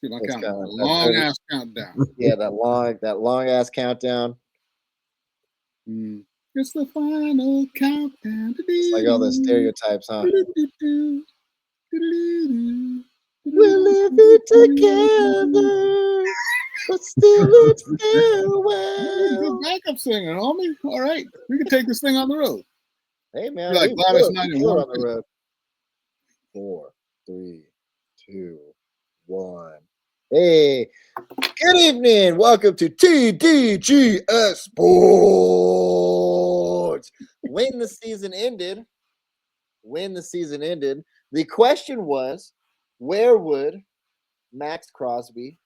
get my countdown. Long ass countdown. Yeah, that long ass countdown. It's the final countdown. It's like all the stereotypes, huh? We're living together, but still it's farewell. Good backup singer, homie. All right, we can take this thing on the road. Hey man, like Gladys Knight and on the road. 4, 3, 2, 1. Hey, good evening. Welcome to T.D.G.S. Sports. When the season ended, the question was, where would Max Crosby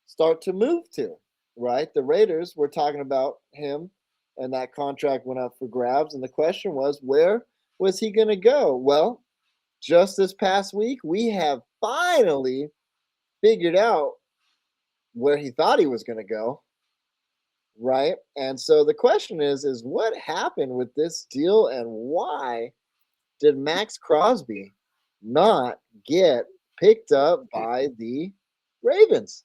start to move to, right? The Raiders were talking about him, and that contract went up for grabs. And the question was, where was he going to go? Well, just this past week, we have finally figured out where he thought he was going to go, right? And so the question is what happened with this deal, and why did Max Crosby not get picked up by the Ravens?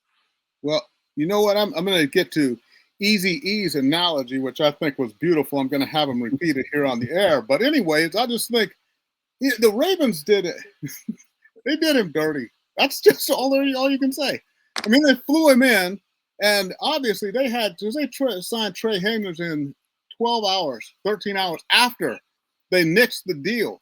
Well, you know what? I'm going to get to Easy E's analogy, which I think was beautiful. I'm going to have him repeat it here on the air. But anyways, I just think the Ravens did it. They did him dirty. That's just all you can say. I mean, they flew him in, and obviously they signed Trey Hamers in 12 hours, 13 hours after they nixed the deal.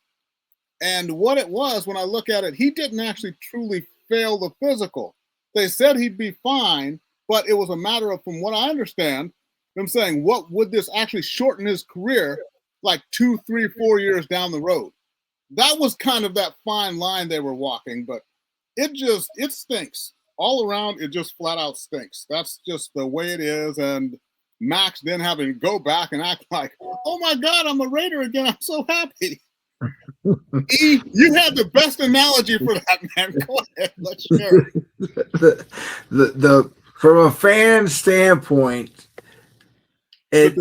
And what it was, when I look at it, he didn't actually truly fail the physical. They said he'd be fine, but it was a matter of, from what I understand, them saying, what would this actually shorten his career like 2, 3, 4 years down the road? That was kind of that fine line they were walking, but it stinks. All around, it just flat out stinks. That's just the way it is. And Max then having to go back and act like, oh my God, I'm a Raider again. I'm so happy. E, you had the best analogy for that, man. Go ahead, let's share it. The from a fan standpoint, it's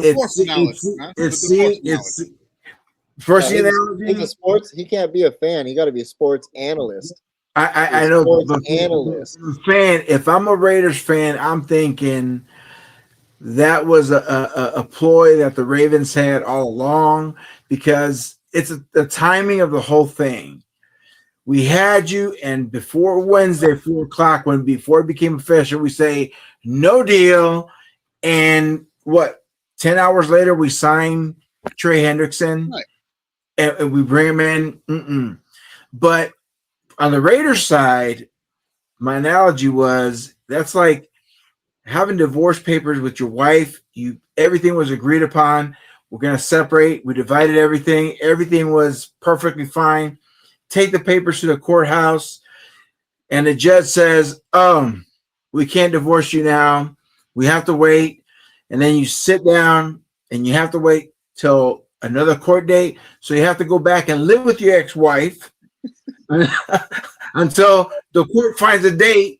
first analogy. He's a sports. He can't be a fan. He got to be a sports analyst. I know. Sports analyst. Fan. If I'm a Raiders fan, I'm thinking that was a ploy that the Ravens had all along, because it's the timing of the whole thing. We had you, and before Wednesday, 4 o'clock, before it became official, we say no deal. And 10 hours later, we sign Trey Hendrickson, right, and we bring him in. But on the Raiders side, my analogy was that's like having divorce papers with your wife. Everything was agreed upon. We're going to separate. We divided everything. Everything was perfectly fine. Take the papers to the courthouse, and the judge says, we can't divorce you now. We have to wait. And then you sit down, and you have to wait till another court date. So you have to go back and live with your ex-wife until the court finds a date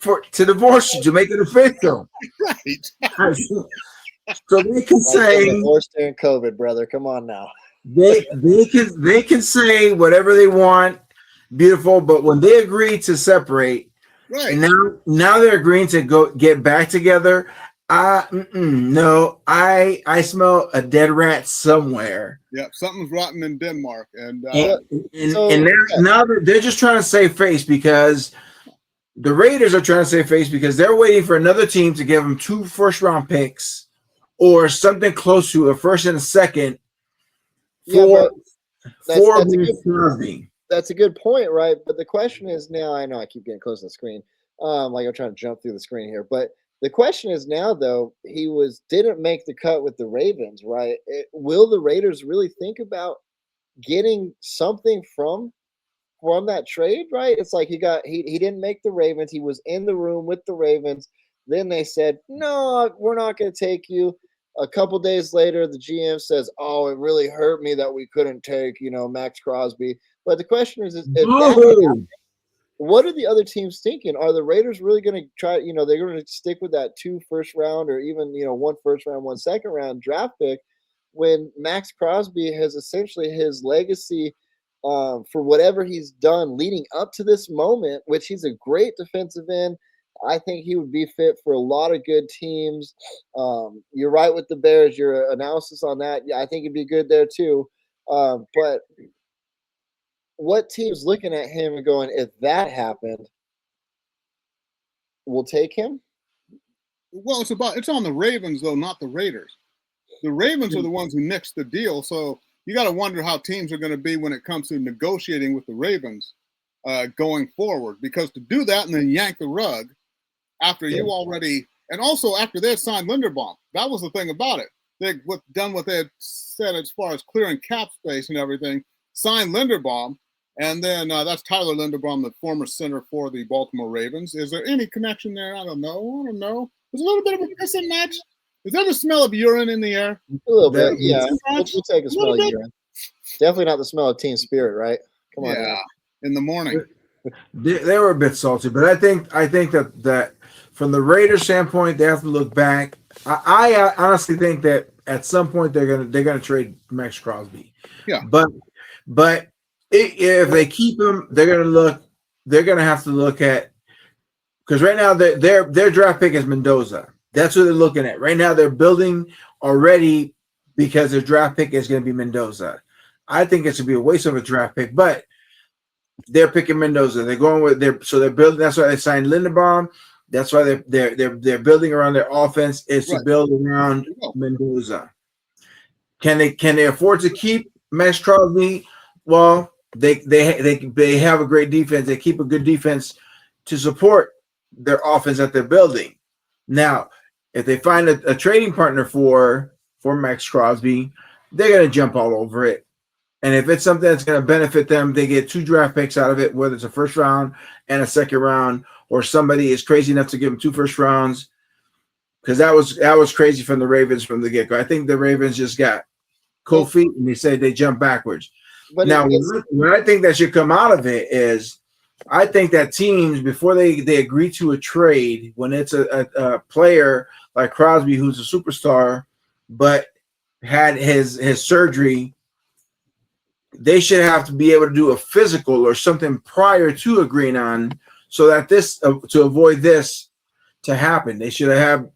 to divorce you, to make it official. Right. So they can say divorced during COVID, brother. Come on now. They can say whatever they want, beautiful. But when they agree to separate, right, and now they're agreeing to go get back together. No, I smell a dead rat somewhere. Yeah, something's rotten in Denmark, and now they're just trying to save face, because the Raiders are trying to save face because they're waiting for another team to give them 2 first-round picks or something close to a first and a second. That's a good point, right? But the question is now, I know I keep getting close to the screen, like I'm trying to jump through the screen here, but the question is now, though, he didn't make the cut with the Ravens, right? Will the Raiders really think about getting something from that trade, right? It's like he didn't make the Ravens. He was in the room with the Ravens. Then they said, no, we're not going to take you. A couple days later, the GM says, oh, it really hurt me that we couldn't take, Max Crosby. But the question is what are the other teams thinking? Are the Raiders really going to try, they're going to stick with that 2 first round or even, 1 first round, 1 second round draft pick when Max Crosby has essentially his legacy for whatever he's done leading up to this moment, which he's a great defensive end. I think he would be fit for a lot of good teams. You're right with the Bears. Your analysis on that, yeah, I think he'd be good there too. But what team's looking at him and going, if that happened, we'll take him? Well, it's on the Ravens though, not the Raiders. The Ravens are the ones who nixed the deal, so you got to wonder how teams are going to be when it comes to negotiating with the Ravens going forward. Because to do that and then yank the rug after you already, and also after they had signed Linderbaum, that was the thing about it. They done what they had said as far as clearing cap space and everything, signed Linderbaum, and then that's Tyler Linderbaum, the former center for the Baltimore Ravens. Is there any connection there? I don't know. There's a little bit of a missing match. Is there the smell of urine in the air? A little bit, yeah. We'll take a smell of urine. Definitely not the smell of team spirit, right? Come on. Yeah, in the morning. They were a bit salty, but I think that from the Raiders' standpoint, they have to look back. I honestly think that at some point they're gonna trade Max Crosby. Yeah, but if they keep him, they're gonna have to look at, because right now their draft pick is Mendoza. That's what they're looking at. Right now they're building already because their draft pick is going to be Mendoza. I think it should be a waste of a draft pick, but they're picking Mendoza. They're going with they're building. That's why they signed Linderbaum. That's why they're building around their offense is to build around Mendoza. Can they afford to keep Max Crosby? Well, they have a great defense. They keep a good defense to support their offense that they're building. Now, if they find a trading partner for Max Crosby, they're going to jump all over it. And if it's something that's going to benefit them, they get 2 draft picks out of it, whether it's a first round and a second round, or somebody is crazy enough to give them 2 first rounds, because that was crazy from the Ravens from the get-go. I think the Ravens just got cold feet and they said they jump backwards. But now, what I think that should come out of it is, I think that teams, before they agree to a trade, when it's a player like Crosby, who's a superstar, but had his surgery, they should have to be able to do a physical or something prior to agreeing on, so that to avoid this to happen. They should have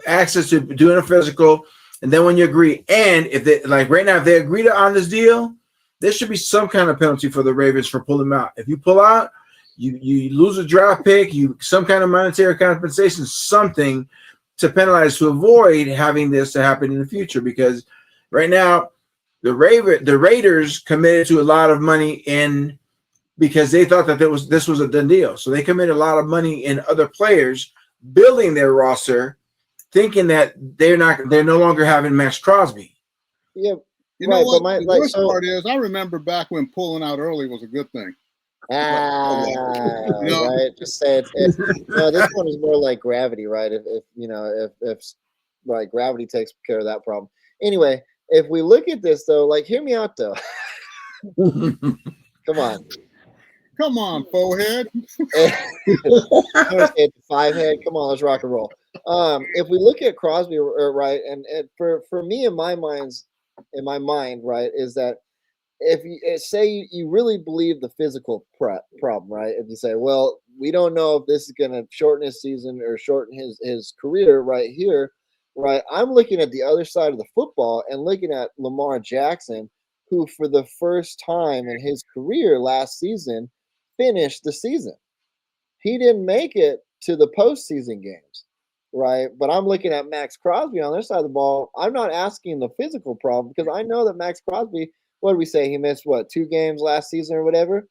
access to doing a physical, and then when you agree, and if they, like right now, if they agree on this deal, there should be some kind of penalty for the Ravens for pulling out. If you pull out, you lose a draft pick, some kind of monetary compensation, something to penalize, to avoid having this to happen in the future. Because right now, the Raiders committed to a lot of money in, because they thought that this was a done deal. So they committed a lot of money in other players, building their roster, thinking that they're no longer having Max Crosby. Yeah. You know what? The worst part is, I remember back when pulling out early was a good thing. Right. Just say it's no. This one is more like gravity, right? If like gravity takes care of that problem. Anyway, if we look at this though, like, hear me out though. Come on, forehead. Five head. Come on, let's rock and roll. If we look at Crosby, right, and for me in my mind, right, is that if you say you really believe the physical problem, right? If you say, well, we don't know if this is going to shorten his season or shorten his career right here, right? I'm looking at the other side of the football and looking at Lamar Jackson, who for the first time in his career last season finished the season. He didn't make it to the postseason games, right? But I'm looking at Max Crosby on their side of the ball. I'm not asking the physical problem, because I know that Max Crosby, what did we say? He missed 2 games last season or whatever.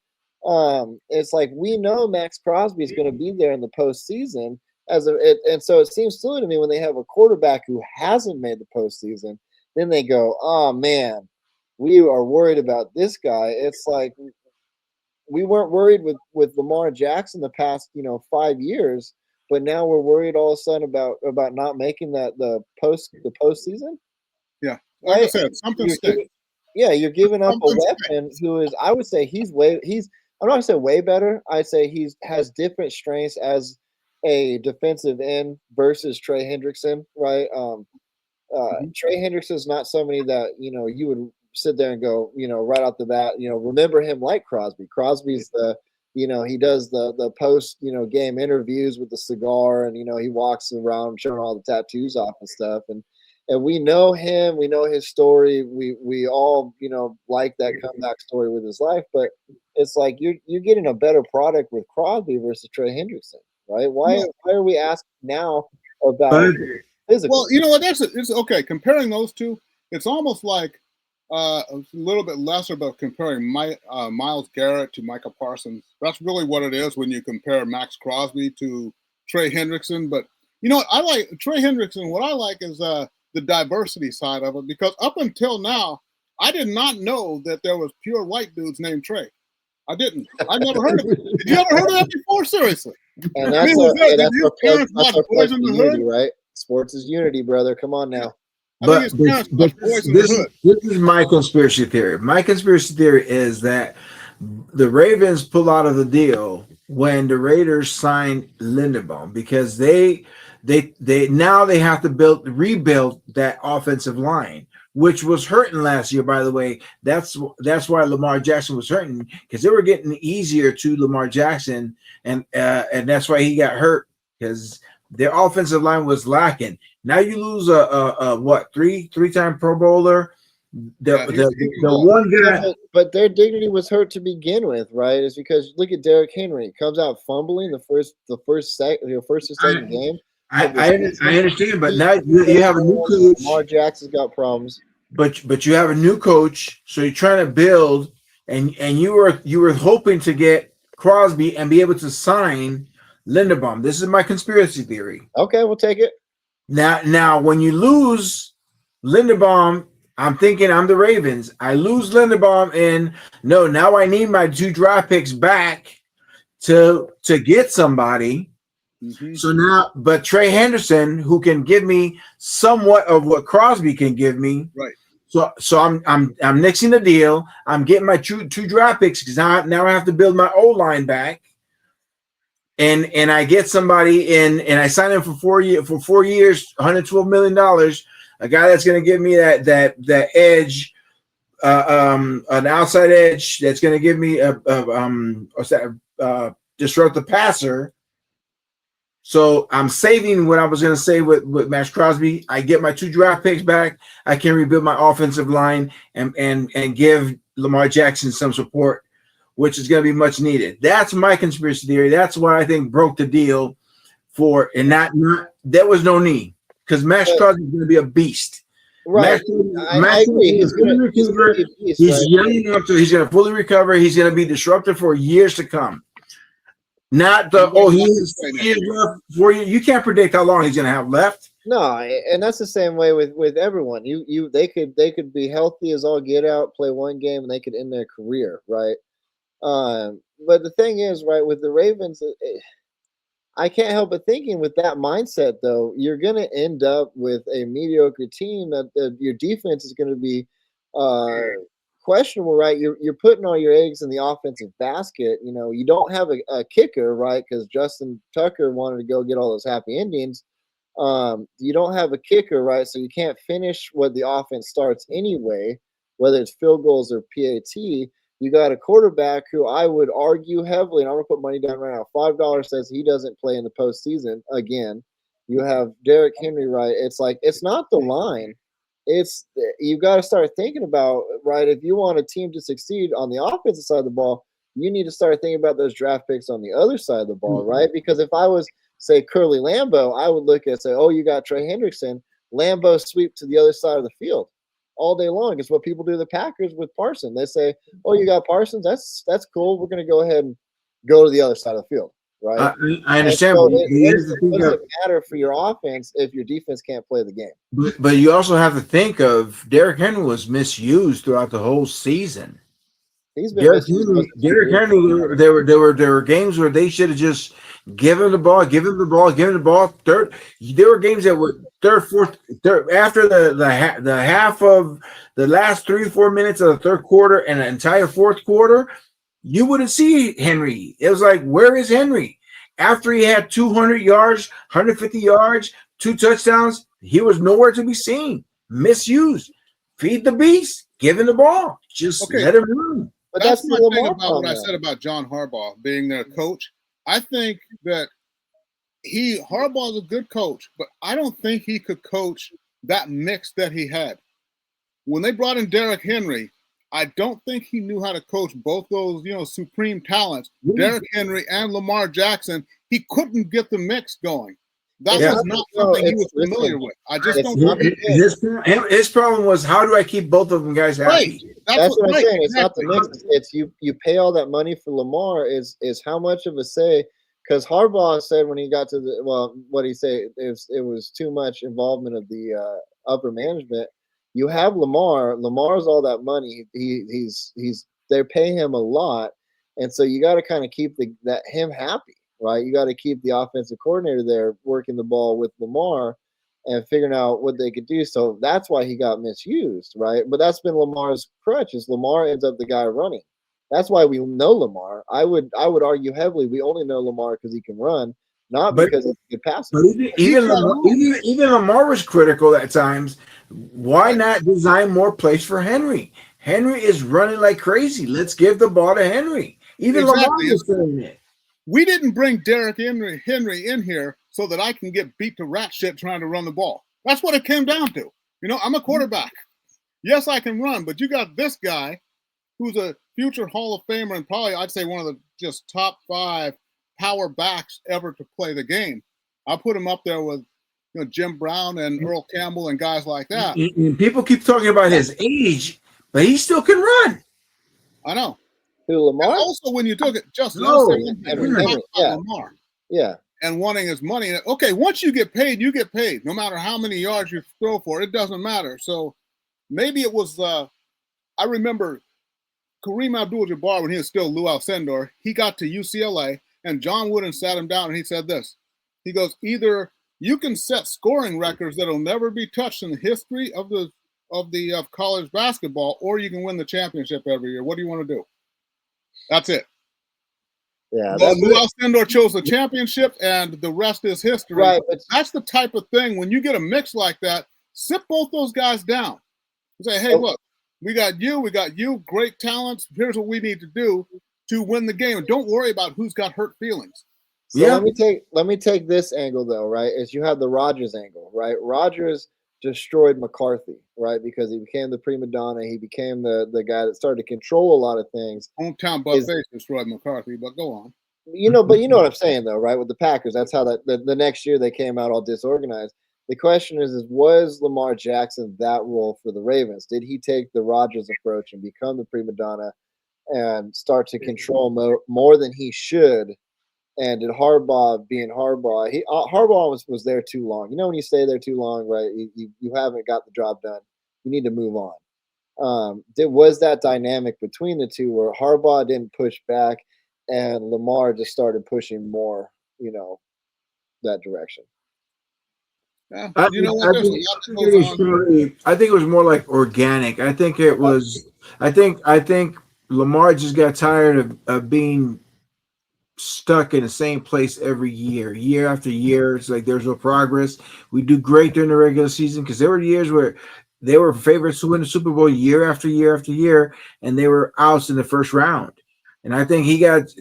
It's like, we know Max Crosby is going to be there in the postseason and so it seems silly to me when they have a quarterback who hasn't made the postseason, then they go, oh man, we are worried about this guy. It's like, we weren't worried with Lamar Jackson the past 5 years, but now we're worried all of a sudden about not making the postseason. Yeah, like I said, something stinks. Yeah, you're giving up a weapon who is, I would say I'm not gonna say way better. I'd say has different strengths as a defensive end versus Trey Hendrickson, right? Trey Hendrickson is not somebody that you would sit there and go, right off the bat, remember him like Crosby. Crosby's he does the post, game interviews with the cigar, and he walks around showing all the tattoos off and stuff, and we know him, we know his story, we all like that comeback story with his life, but it's like you're getting a better product with Crosby versus Trey Hendrickson, right? Why are we asking now about physical? Well, you know what? It's okay. Comparing those two, it's almost like a little bit lesser about comparing Myles Garrett to Micah Parsons. That's really what it is when you compare Max Crosby to Trey Hendrickson. But you know what? I like Trey Hendrickson. What I like is the diversity side of it, because up until now, I did not know that there was pure white dudes named Trey. I didn't. I never heard of it. Did you ever heard of that before? Seriously. And that's our place in unity, right? Sports is unity, brother. Come on now. But this is my conspiracy theory. My conspiracy theory is that the Ravens pull out of the deal when the Raiders signed Linderbaum, because they now they have to rebuild that offensive line, which was hurting last year, by the way. That's why Lamar Jackson was hurting, because they were getting easier to Lamar Jackson, and that's why he got hurt, because their offensive line was lacking. Now you lose a three-time Pro Bowler. The one guy, but their dignity was hurt to begin with, right? It's because look at Derrick Henry, comes out fumbling the first or second game. I understand, but now you have a new coach. Lamar Jackson's got problems. But you have a new coach, so you're trying to build, and you were hoping to get Crosby and be able to sign Linderbaum. This is my conspiracy theory. Okay, we'll take it. Now when you lose Linderbaum, I'm thinking I'm the Ravens. I lose Linderbaum, and now I need my 2 draft picks back to get somebody. Mm-hmm. So now, but Trey Henderson, who can give me somewhat of what Crosby can give me, right? So I'm nixing the deal. I'm getting my 2 draft picks, because now I have to build my O-line back, and I get somebody in, and I sign him for 4 years, $112 million. A guy that's going to give me that edge, an outside edge that's going to give me disrupt the passer. So I'm saving what I was going to say with Max Crosby. I get my 2 draft picks back. I can rebuild my offensive line and give Lamar Jackson some support, which is going to be much needed. That's my conspiracy theory. That's what I think broke the deal for, and not there was no need, because Max Crosby is going to be a beast. Right. I agree. He's young enough to. He's going to fully recover. He's going to be disruptive for years to come. Not he has 4 years left. 4 years. You can't predict how long he's going to have left. No, and that's the same way with everyone. They could be healthy as all get out, play one game, and they could end their career, right? But the thing is, right, with the Ravens, I can't help but thinking with that mindset, though, you're going to end up with a mediocre team that your defense is going to be questionable, right? You're putting all your eggs in the offensive basket. You don't have a kicker, right? Because Justin Tucker wanted to go get all those happy endings. You don't have a kicker, right? So you can't finish what the offense starts anyway, whether it's field goals or PAT. You got a quarterback who I would argue heavily, and I'm going to put money down right now. $5 says he doesn't play in the postseason again. You have Derrick Henry, right? It's like, it's not the line. It's you got to start thinking about, right, if you want a team to succeed on the offensive side of the ball, you need to start thinking about those draft picks on the other side of the ball, right? Because if I was, say, Curly Lambeau, I would look at, say, oh, you got Trey Hendrickson, Lambeau sweep to the other side of the field all day long. It's what people do to the Packers with Parsons. They say, oh, you got Parsons? That's cool. We're going to go ahead and go to the other side of the field, right? I understand. So it doesn't matter for your offense if your defense can't play the game. But you also have to think of Derrick Henry was misused throughout the whole season. He's been Derrick Henry, there were games where they should have just given him the ball. There were games that were third, fourth, after the half of the last 3-4 minutes of the third quarter and the entire fourth quarter, you wouldn't see Henry. It was like, where is Henry? After he had 200 yards, 150 yards, 2 touchdowns, he was nowhere to be seen. Misused. Feed the beast. give him the ball. Just let him run. But that's my thing Lamar about what I said about John Harbaugh being their coach. I think that Harbaugh is a good coach, but I don't think he could coach that mix that he had. When they brought in Derrick Henry, I don't think he knew how to coach both those, supreme talents, Derrick Henry and Lamar Jackson. He couldn't get the mix going. That was not something he was familiar with. I just don't think his problem was, how do I keep both of them guys happy? Right. That's what I'm saying. It's not the mix. It's you pay all that money for Lamar is how much of a say, because Harbaugh said when he got to what he say, it was too much involvement of the upper management. You have Lamar. Lamar's all that money. They're paying him a lot, and so you got to kind of keep him happy, right? You got to keep the offensive coordinator there working the ball with Lamar and figuring out what they could do. So that's why he got misused, right? But that's been Lamar's crutch. Is Lamar ends up the guy running. That's why we know Lamar. I would argue heavily we only know Lamar because he can run, not because he's a good passer. But even Lamar was critical at times. Why not design more plays for Henry? Henry is running like crazy. Let's give the ball to Henry. Even Lamar was saying it. We didn't bring Derrick Henry in here so that I can get beat to rat shit trying to run the ball. That's what it came down to. I'm a quarterback. Yes, I can run, but you got this guy who's a future Hall of Famer and probably, I'd say, one of the just top 5 power backs ever to play the game. I'll put him up there with Jim Brown and Earl Campbell and guys like that. And people keep talking about his age, but he still can run. I know. Who, Lamar? And also, when you took it, Lamar. Yeah. And wanting his money. Okay, once you get paid, you get paid. No matter how many yards you throw for, it doesn't matter. So maybe it was, I remember Kareem Abdul-Jabbar, when he was still Lou Alcindor, he got to UCLA, and John Wooden sat him down, and he said this. He goes, either you can set scoring records that'll never be touched in the history of college basketball, or you can win the championship every year. What do you want to do? That's it. Yeah, Lou Alcindor chose the championship, and the rest is history. Right, that's the type of thing, when you get a mix like that, sit both those guys down. Say, hey, look, we got you, great talents. Here's what we need to do to win the game. And don't worry about who's got hurt feelings. So let me take this angle though, right? Is you have the Rodgers angle, right? Rodgers destroyed McCarthy, right? Because he became the prima donna. He became the guy that started to control a lot of things. Hometown buffet destroyed McCarthy, but go on. But you know what I'm saying though, right? With the Packers, that's how the next year they came out all disorganized. The question is was Lamar Jackson that role for the Ravens? Did he take the Rodgers approach and become the prima donna and start to control more than he should? And did Harbaugh, being Harbaugh, Harbaugh was there too long. When you stay there too long, right? You haven't got the job done. You need to move on. Was that dynamic between the two where Harbaugh didn't push back and Lamar just started pushing more, that direction? Yeah, I think it was more like organic. I think it was. I think Lamar just got tired of being stuck in the same place every year after year. It's like there's no progress. We do great during the regular season because there were years where they were favorites to win the Super Bowl year after year after year, and they were outs in the first round. And I think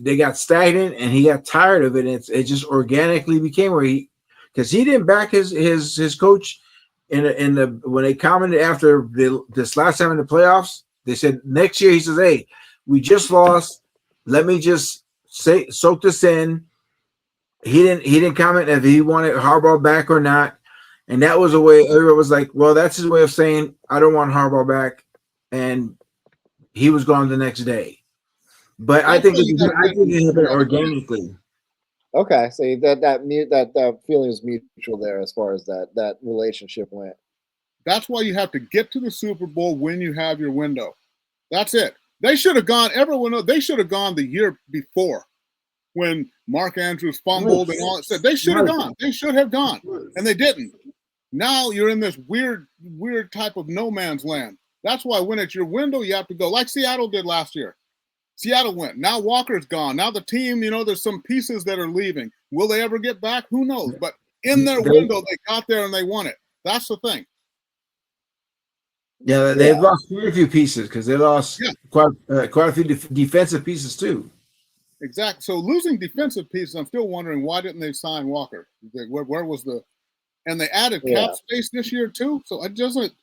they got stagnant and he got tired of it. And it just organically became where because he didn't back his coach when they commented after this last time in the playoffs. They said next year he says, "Hey, we just lost. Let me just soak this in." He didn't comment if he wanted Harbaugh back or not, and that was a way everyone was like, "Well, that's his way of saying I don't want Harbaugh back," and he was gone the next day. But I think it happened organically. Okay, so that feeling is mutual there as far as that relationship went. That's why you have to get to the Super Bowl when you have your window. That's it. They should have gone. Everyone knows they should have gone the year before when Mark Andrews fumbled and all that stuff. They should have gone. They should have gone, and they didn't. Now you're in this weird type of no man's land. That's why when it's your window, you have to go like Seattle did last year. Seattle went. Now Walker's gone. Now the team, there's some pieces that are leaving. Will they ever get back? Who knows? But in their window, they got there and they won it. That's the thing. Yeah, they've lost quite a few pieces because they lost quite a few defensive pieces too. Exactly. So losing defensive pieces, I'm still wondering why didn't they sign Walker? Where was the? And they added cap space this year too. So it doesn't.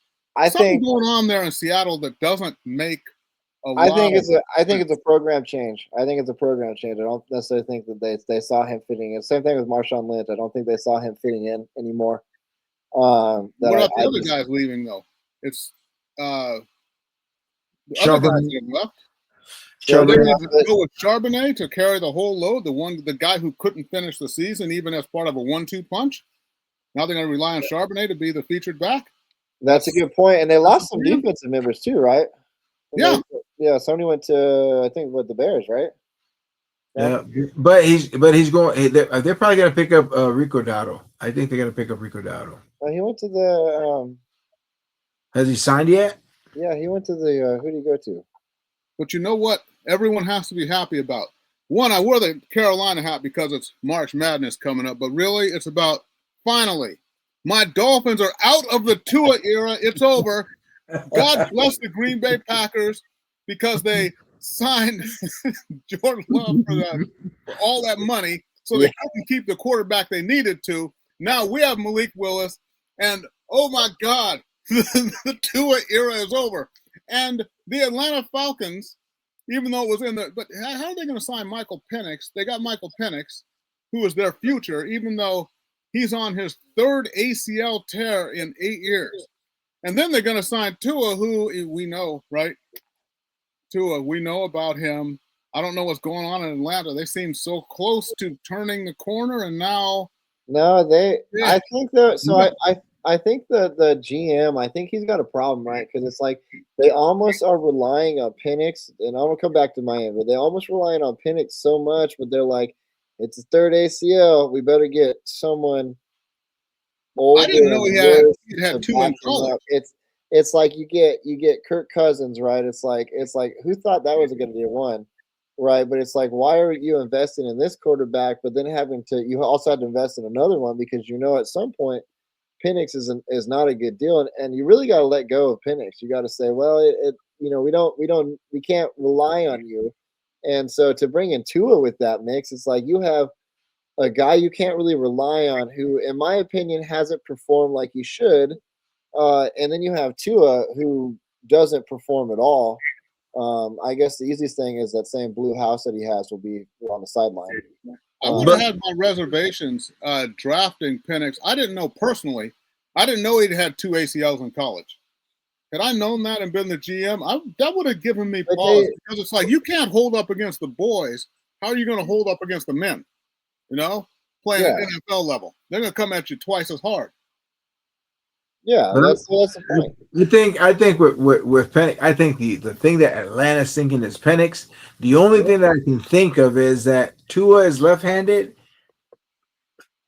Something going on there in Seattle that doesn't make a lot. I think it's a program change. I think it's a program change. I don't necessarily think that they saw him fitting in. Same thing with Marshawn Lynch. I don't think they saw him fitting in anymore. What about the other guys leaving though? It's the other guys that have left. So they need to go with Charbonnet to carry the whole load. The guy who couldn't finish the season, even as part of a 1-2 punch. Now they're going to rely on Charbonnet to be the featured back. That's a good point. And they lost some defensive members too, right? Yeah. Somebody went to I think the Bears, right? Yeah, but he's going. They're probably going to pick up Rico Dowdle. I think they're going to pick up Rico Dowdle. He went to the. Has he signed yet? Yeah, he went to the. Who did he go to? But you know what? Everyone has to be happy about. One, I wear the Carolina hat because it's March Madness coming up, but really it's about finally my Dolphins are out of the Tua era. It's over. God bless the Green Bay Packers because they signed Jordan Love for all that money, so they couldn't keep the quarterback they needed to. Now we have Malik Willis, and oh my God, the Tua era is over. And the Atlanta Falcons, even though it was but how are they going to sign Michael Penix? They got Michael Penix, who is their future, even though he's on his third ACL tear in 8 years. And then they're going to sign Tua, who we know, right? Tua, we know about him. I don't know what's going on in Atlanta. They seem so close to turning the corner, and now. No, I think that. So I think the GM. I think he's got a problem, right? Because it's like they almost are relying on Penix, and I'm gonna come back to Miami. But they almost relying on Penix so much, but they're like, it's his third ACL. We better get someone. I didn't know he had two in college. It's like you get Kirk Cousins, right? It's like who thought that was going to be a one, right? But it's like, why are you investing in this quarterback, but then you also had to invest in another one because at some point Penix is not a good deal, and you really got to let go of Penix. You got to say, well, we can't rely on you, and so to bring in Tua with that mix, it's like you have a guy you can't really rely on who, in my opinion, hasn't performed like he should. And then you have Tua who doesn't perform at all. I guess the easiest thing is that same blue house that he has will be on the sideline. I would have had my reservations drafting Penix. I didn't know personally. I didn't know he'd had 2 ACLs in college. Had I known that and been the GM, that would have given me pause because it's like you can't hold up against the boys. How are you going to hold up against the men? Playing at NFL level. They're going to come at you twice as hard. Yeah, that's the point. I think with Penix, I think the thing that Atlanta's thinking is Penix. The only thing that I can think of is that Tua is left-handed,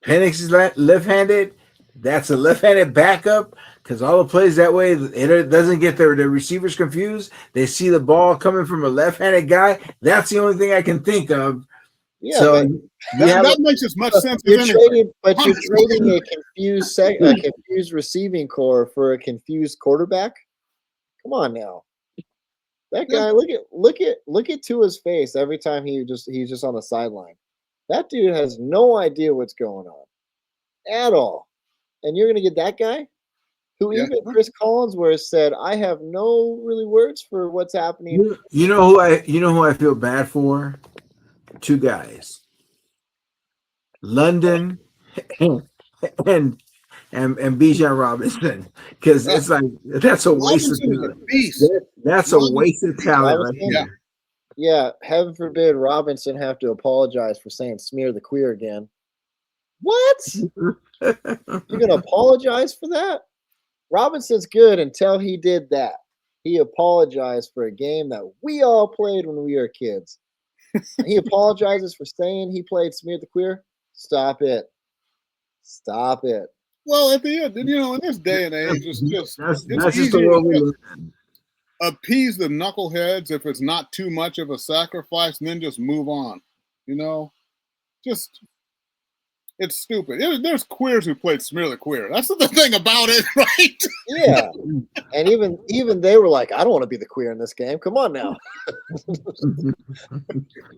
Penix is left-handed. That's a left-handed backup because all the plays that way it doesn't get the receivers confused. They see the ball coming from a left-handed guy. That's the only thing I can think of. Yeah, so that makes as much sense. You're trading a confused receiving core for a confused quarterback. Come on now, that guy. Look at Tua's face every time he's just on the sideline. That dude has no idea what's going on at all, and you're gonna get that guy who even Chris Collinsworth said, "I have no really words for what's happening." You know who I feel bad for. 2 guys, London and Bijan Robinson, because it's like that's a waste of talent. That's a waste of talent right here. Yeah, heaven forbid Robinson have to apologize for saying "smear the queer" again. What? You're gonna apologize for that? Robinson's good until he did that. He apologized for a game that we all played when we were kids. He apologizes for saying he played "smear the queer." Stop it. Well, at the end, in this day and age, it's that's just the world we live in. Appease the knuckleheads if it's not too much of a sacrifice, and then just move on. It's stupid. There's queers who played Smear the Queer. That's the thing about it, right? Yeah. And even they were like, I don't want to be the queer in this game. Come on now.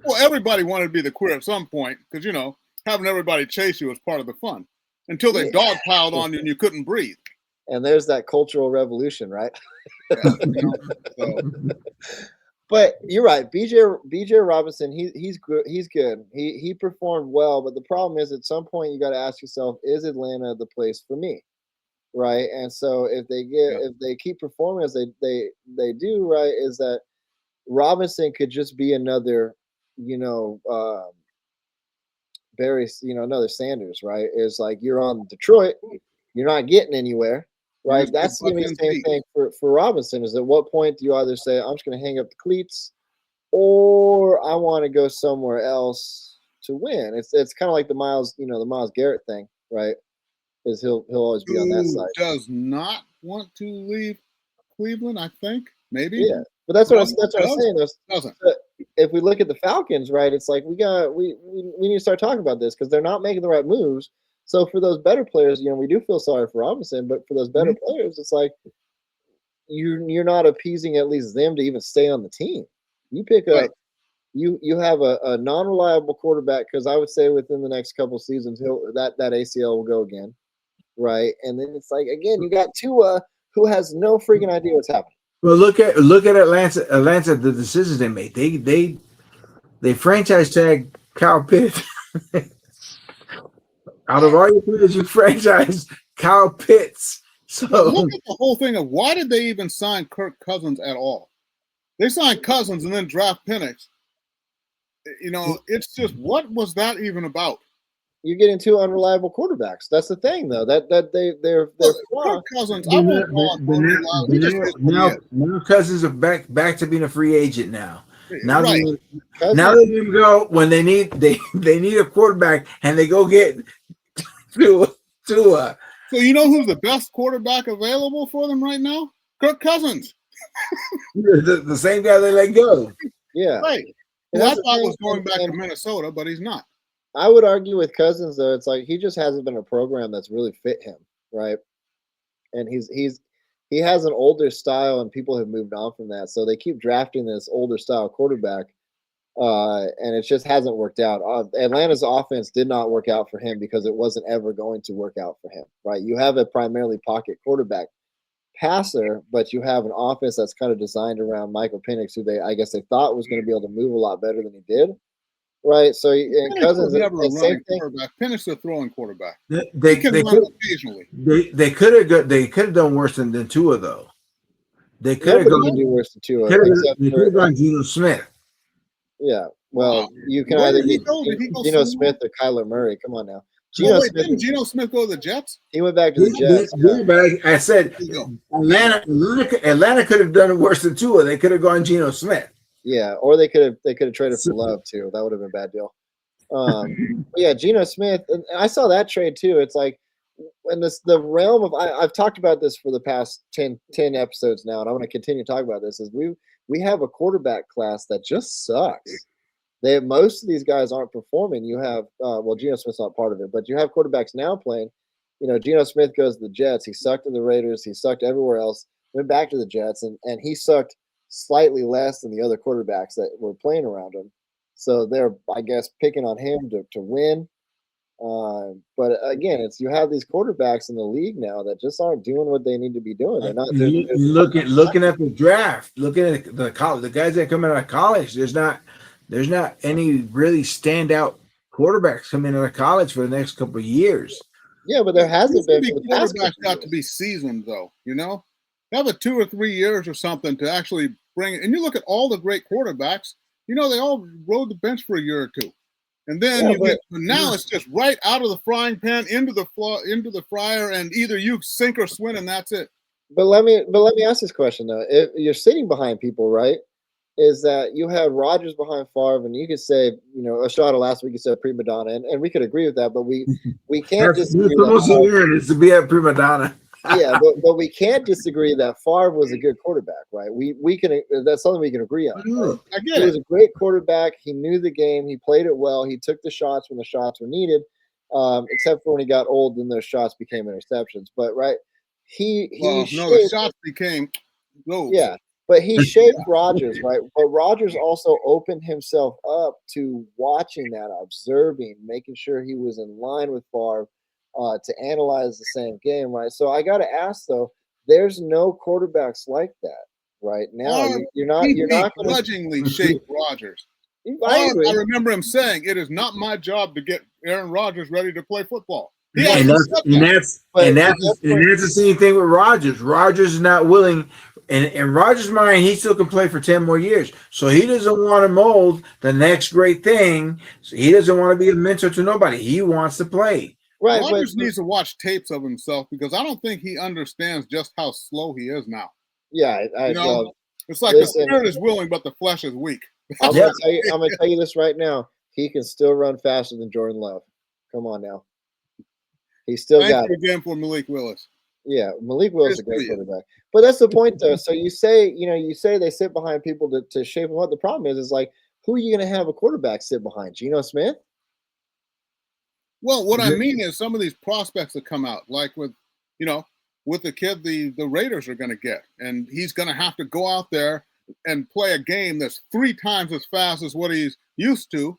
Well, everybody wanted to be the queer at some point because, having everybody chase you was part of the fun until they dogpiled on you and you couldn't breathe. And there's that cultural revolution, right? Yeah, so. But you're right. BJ Robinson, he's good. He's good. He performed well, but the problem is at some point you got to ask yourself, is Atlanta the place for me? Right. And so if they keep performing as they do, right, is that Robinson could just be another, another Sanders, right? Is like you're on Detroit, you're not getting anywhere. Right, that's going to be the same thing for Robinson. Is at what point do you either say I'm just going to hang up the cleats, or I want to go somewhere else to win? It's kind of like the Miles Garrett thing, right? Is he'll always be on that side. Does not want to leave Cleveland, I think maybe. Yeah, but that's what I'm saying. Doesn't. If we look at the Falcons, right, it's like we need to start talking about this because they're not making the right moves. So for those better players, we do feel sorry for Robinson, but for those better players, it's like you're not appeasing at least them to even stay on the team. You pick up, you have a non-reliable quarterback because I would say within the next couple of seasons that ACL will go again, right? And then it's like again, you got Tua who has no freaking idea what's happening. Well, look at Atlanta, the decisions they made. They franchise tag Kyle Pitts. Out of all your players, you franchise Kyle Pitts. So look at the whole thing of why did they even sign Kirk Cousins at all? They signed Cousins and then draft Penix. It's just what was that even about? You're getting two unreliable quarterbacks. That's the thing, though. That they're Kirk Cousins. I won't call him unreliable. Now Cousins are back to being a free agent now. Now right. Now they can go when they need a quarterback and they go get Tua. So you know who's the best quarterback available for them right now? Kirk Cousins. the same guy they let go. Yeah. Right. Well, I thought was going back to Minnesota, but he's not. I would argue with Cousins though, it's like he just hasn't been a program that's really fit him, right? And he has an older style and people have moved on from that. So they keep drafting this older style quarterback. And it just hasn't worked out. Atlanta's offense did not work out for him because it wasn't ever going to work out for him, right? You have a primarily pocket quarterback passer, but you have an offense that's kind of designed around Michael Penix, who I guess they thought was going to be able to move a lot better than he did, right? So and Cousins, never a running quarterback. Penix a throwing quarterback. They could occasionally. They could have done worse than Tua though. They could have gone do worse than Tua. They could have gone Geno Smith. Yeah, well, you can either get Geno Smith or Kyler Murray. Come on now. Didn't Geno Smith go to the Jets? He went back to the Jets. I said Atlanta could have done it worse than Tua. They could have gone Geno Smith. Yeah, or they could have traded for Love too. That would have been a bad deal. Yeah, Geno Smith. And I saw that trade too. It's like in the realm of I've talked about this for the past 10 episodes now, and I want to continue to talk about this. Is we have a quarterback class that just sucks. Most of these guys aren't performing. You have Geno Smith's not part of it, but you have quarterbacks now playing. Geno Smith goes to the Jets. He sucked in the Raiders. He sucked everywhere else. Went back to the Jets, and he sucked slightly less than the other quarterbacks that were playing around him. So they're, I guess, picking on him to win. But again, you have these quarterbacks in the league now that just aren't doing what they need to be doing. They're not. Looking at the draft, looking at the guys that come out of college. There's not any really standout quarterbacks coming out of college for the next couple of years. Yeah, but there hasn't been. Quarterbacks got to be seasoned, though. Have a 2 or 3 years or something to actually bring it. And you look at all the great quarterbacks. They all rode the bench for a year or two. And then now it's just right out of the frying pan into the fryer, and either you sink or swim, and that's it. But let me ask this question though: if you're sitting behind people, right? Is that you have Rodgers behind Favre, and you could say, Ashada last week you said prima donna, and we could agree with that, but we can't disagree. Is to be a prima donna. Yeah, but we can't disagree that Favre was a good quarterback, right? We can. That's something we can agree on. Right? I get he was a great quarterback. He knew the game. He played it well. He took the shots when the shots were needed. except for when he got old, then those shots became interceptions. But right, no, shaped, the shots became those. yeah, but he shaped Rodgers, right? But Rodgers also opened himself up to watching that, observing, making sure he was in line with Favre to analyze the same game, right? So I got to ask though, there's no quarterbacks like that right now. You're not going to grudgingly shape Rodgers. I agree. I remember him saying, "It is not my job to get Aaron Rodgers ready to play football." And that's the same thing with Rodgers. Rodgers is not willing, and in Rodgers' mind, he still can play for 10 more years. So he doesn't want to mold the next great thing. So he doesn't want to be a mentor to nobody. He wants to play. Right. Rodgers needs to watch tapes of himself because I don't think he understands just how slow he is now. Yeah, it's like the spirit is willing, but the flesh is weak. I'm gonna tell you this right now. He can still run faster than Jordan Love. Come on now. He's still got it. Again for Malik Willis. Yeah, Malik Willis is a great quarterback. But that's the point, though. So you say they sit behind people to shape them up. The problem is like, who are you going to have a quarterback sit behind? Geno Smith? Well, what I mean is some of these prospects that come out, like with the kid the Raiders are going to get, and he's going to have to go out there and play a game that's 3 times as fast as what he's used to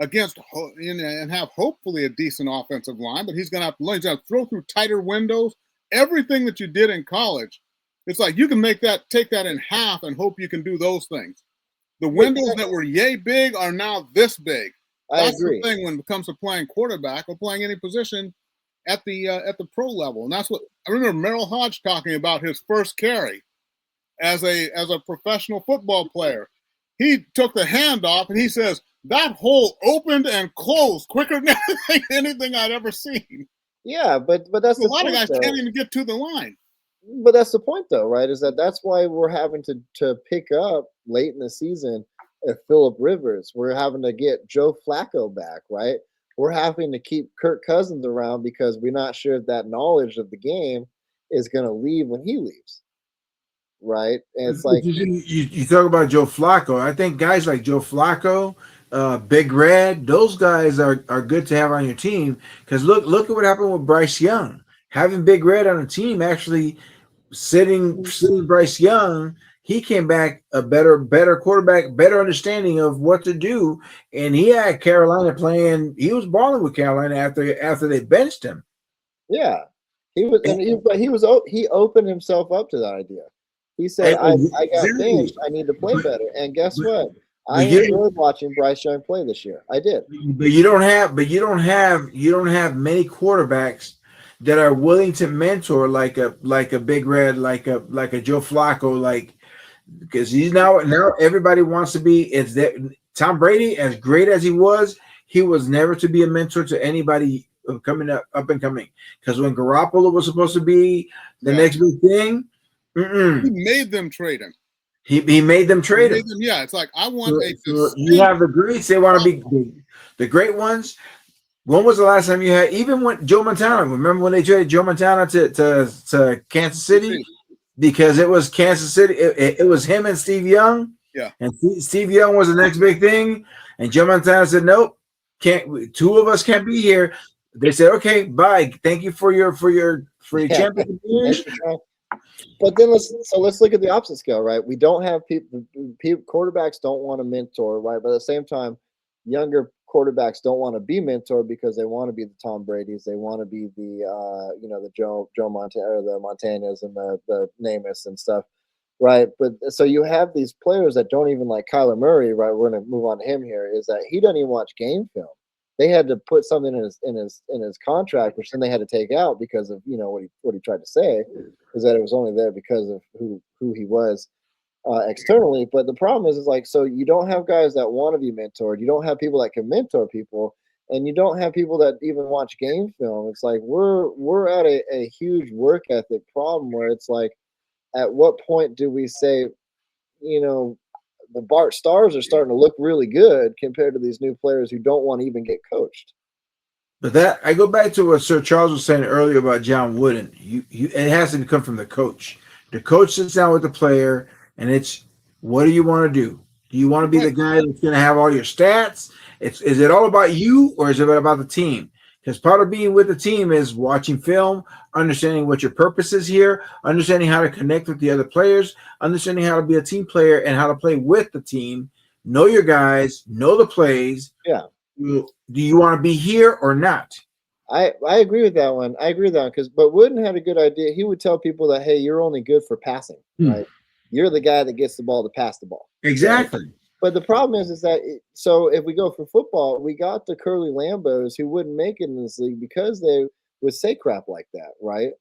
against and have hopefully a decent offensive line, but he's going to have to learn. He's going to throw through tighter windows. Everything that you did in college, it's like you can take that in half and hope you can do those things. The windows that were yay big are now this big. That's the thing when it comes to playing quarterback or playing any position at the pro level. And that's what I remember Merrill Hodge talking about his first carry as a professional football player. He took the handoff and he says, that hole opened and closed quicker than anything I'd ever seen. Yeah, but that's a lot of guys can't even get to the line. But that's the point, though, right? Is that's why we're having to pick up late in the season Phillip Rivers. We're having to get Joe Flacco back, right? We're having to keep Kirk Cousins around because we're not sure if that knowledge of the game is going to leave when he leaves, right? And it's like you talk about Joe Flacco. I think guys like Joe Flacco, Big Red, those guys are good to have on your team because look at what happened with Bryce Young. Having Big Red on the team, actually sitting Bryce Young, he came back a better quarterback, better understanding of what to do, and he had Carolina playing. He was balling with Carolina after they benched him. Yeah, he opened himself up to that idea. He said, "I got benched. I need to play better." And guess what? I enjoyed watching Bryce Young play this year. I did. But you don't have many quarterbacks that are willing to mentor like a Big Red, like a Joe Flacco, because he's now everybody wants to be. It's that Tom Brady, as great as he was never to be a mentor to anybody coming up and coming. Because when Garoppolo was supposed to be the next big thing, he made them trade him. He made them trade him. Yeah, it's like I want you have the greats. They want to be the great ones. When was the last time you had? Even when Joe Montana. Remember when they traded Joe Montana to Kansas City? Because it was Kansas City. It was him and Steve Young. Yeah. And Steve Young was the next big thing. And Joe Montana said, "Nope, can't. 2 of us can't be here." They said, "Okay, bye. Thank you for your championship years." But then let's look at the opposite scale, right? We don't have people quarterbacks don't want to mentor, right? But at the same time, younger quarterbacks don't want to be mentored because they want to be the Tom Brady's, they want to be the the Joe Montana or the Montanas and the Namaths and stuff, right? But so you have these players that don't even like Kyler Murray, right? We're going to move on to him here. Is that he doesn't even watch game film. They had to put something in his contract, which then they had to take out because of what he tried to say, is that it was only there because of who he was externally. But the problem is like, so you don't have guys that want to be mentored, you don't have people that can mentor people, and you don't have people that even watch game film. It's like we're at a huge work ethic problem where it's like, at what point do we say, the Bart Stars are starting to look really good compared to these new players who don't want to even get coached. But that I go back to what Sir Charles was saying earlier about John Wooden. It has to come from the coach. The coach sits down with the player, and it's, what do you want to do? Do you want to be the guy that's going to have all your stats? Is it all about you, or is it about the team? Because part of being with the team is watching film, understanding what your purpose is here, understanding how to connect with the other players, understanding how to be a team player and how to play with the team. Know your guys, know the plays. Yeah. Do you want to be here or not? I agree with that one. I agree with that one but Wooden had a good idea. He would tell people that, hey, you're only good for passing, right? You're the guy that gets the ball to pass the ball. Exactly. Right? But the problem is that so if we go for football, we got the Curly Lambos who wouldn't make it in this league because they would say crap like that, right?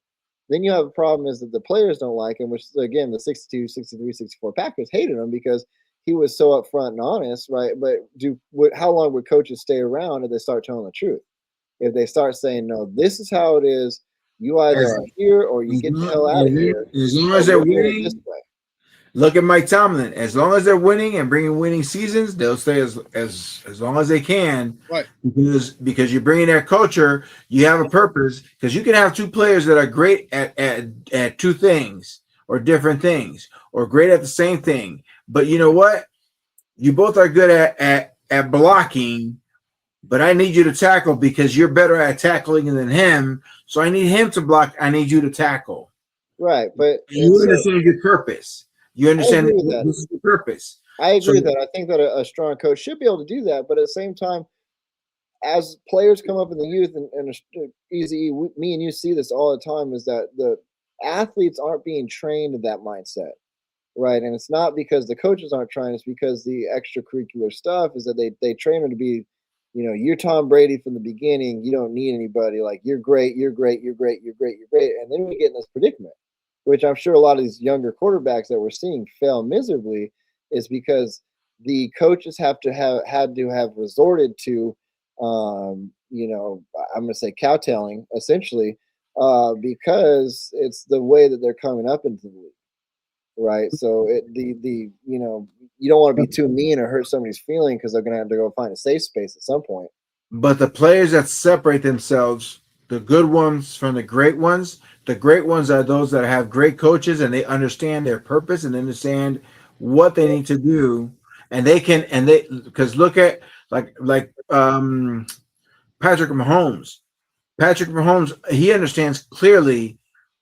Then you have a problem is that the players don't like him, which again, the 62, 63, 64 Packers hated him because he was so upfront and honest, right? But how long would coaches stay around if they start telling the truth? If they start saying, no, this is how it is, you either are here or you get the hell out of here. As long as they're winning, this way. Look at Mike Tomlin. As long as they're winning and bringing winning seasons, they'll stay as long as they can. Right. Because you're bringing that culture, you have a purpose. Because you can have two players that are great at two things or different things, or great at the same thing. But you know what? You both are good at blocking. But I need you to tackle because you're better at tackling than him. So I need him to block. I need you to tackle. Right. But you understand your purpose. You understand that this is the purpose. I agree with that. I think that a strong coach should be able to do that. But at the same time, as players come up in the youth and easy, me and you see this all the time, is that the athletes aren't being trained in that mindset. Right. And it's not because the coaches aren't trying. It's because the extracurricular stuff is that they train them to be, you're Tom Brady from the beginning. You don't need anybody. Like, you're great, you're great, you're great, you're great, you're great. And then we get in this predicament, which I'm sure a lot of these younger quarterbacks that we're seeing fail miserably, is because the coaches had to have resorted to, I'm going to say cowtailing, essentially, because it's the way that they're coming up into the league. Right. So you don't want to be too mean or hurt somebody's feeling because they're going to have to go find a safe space at some point. But the players that separate themselves, the good ones from the great ones are those that have great coaches and they understand their purpose and understand what they need to do. And because look at like Patrick Mahomes. Patrick Mahomes, he understands clearly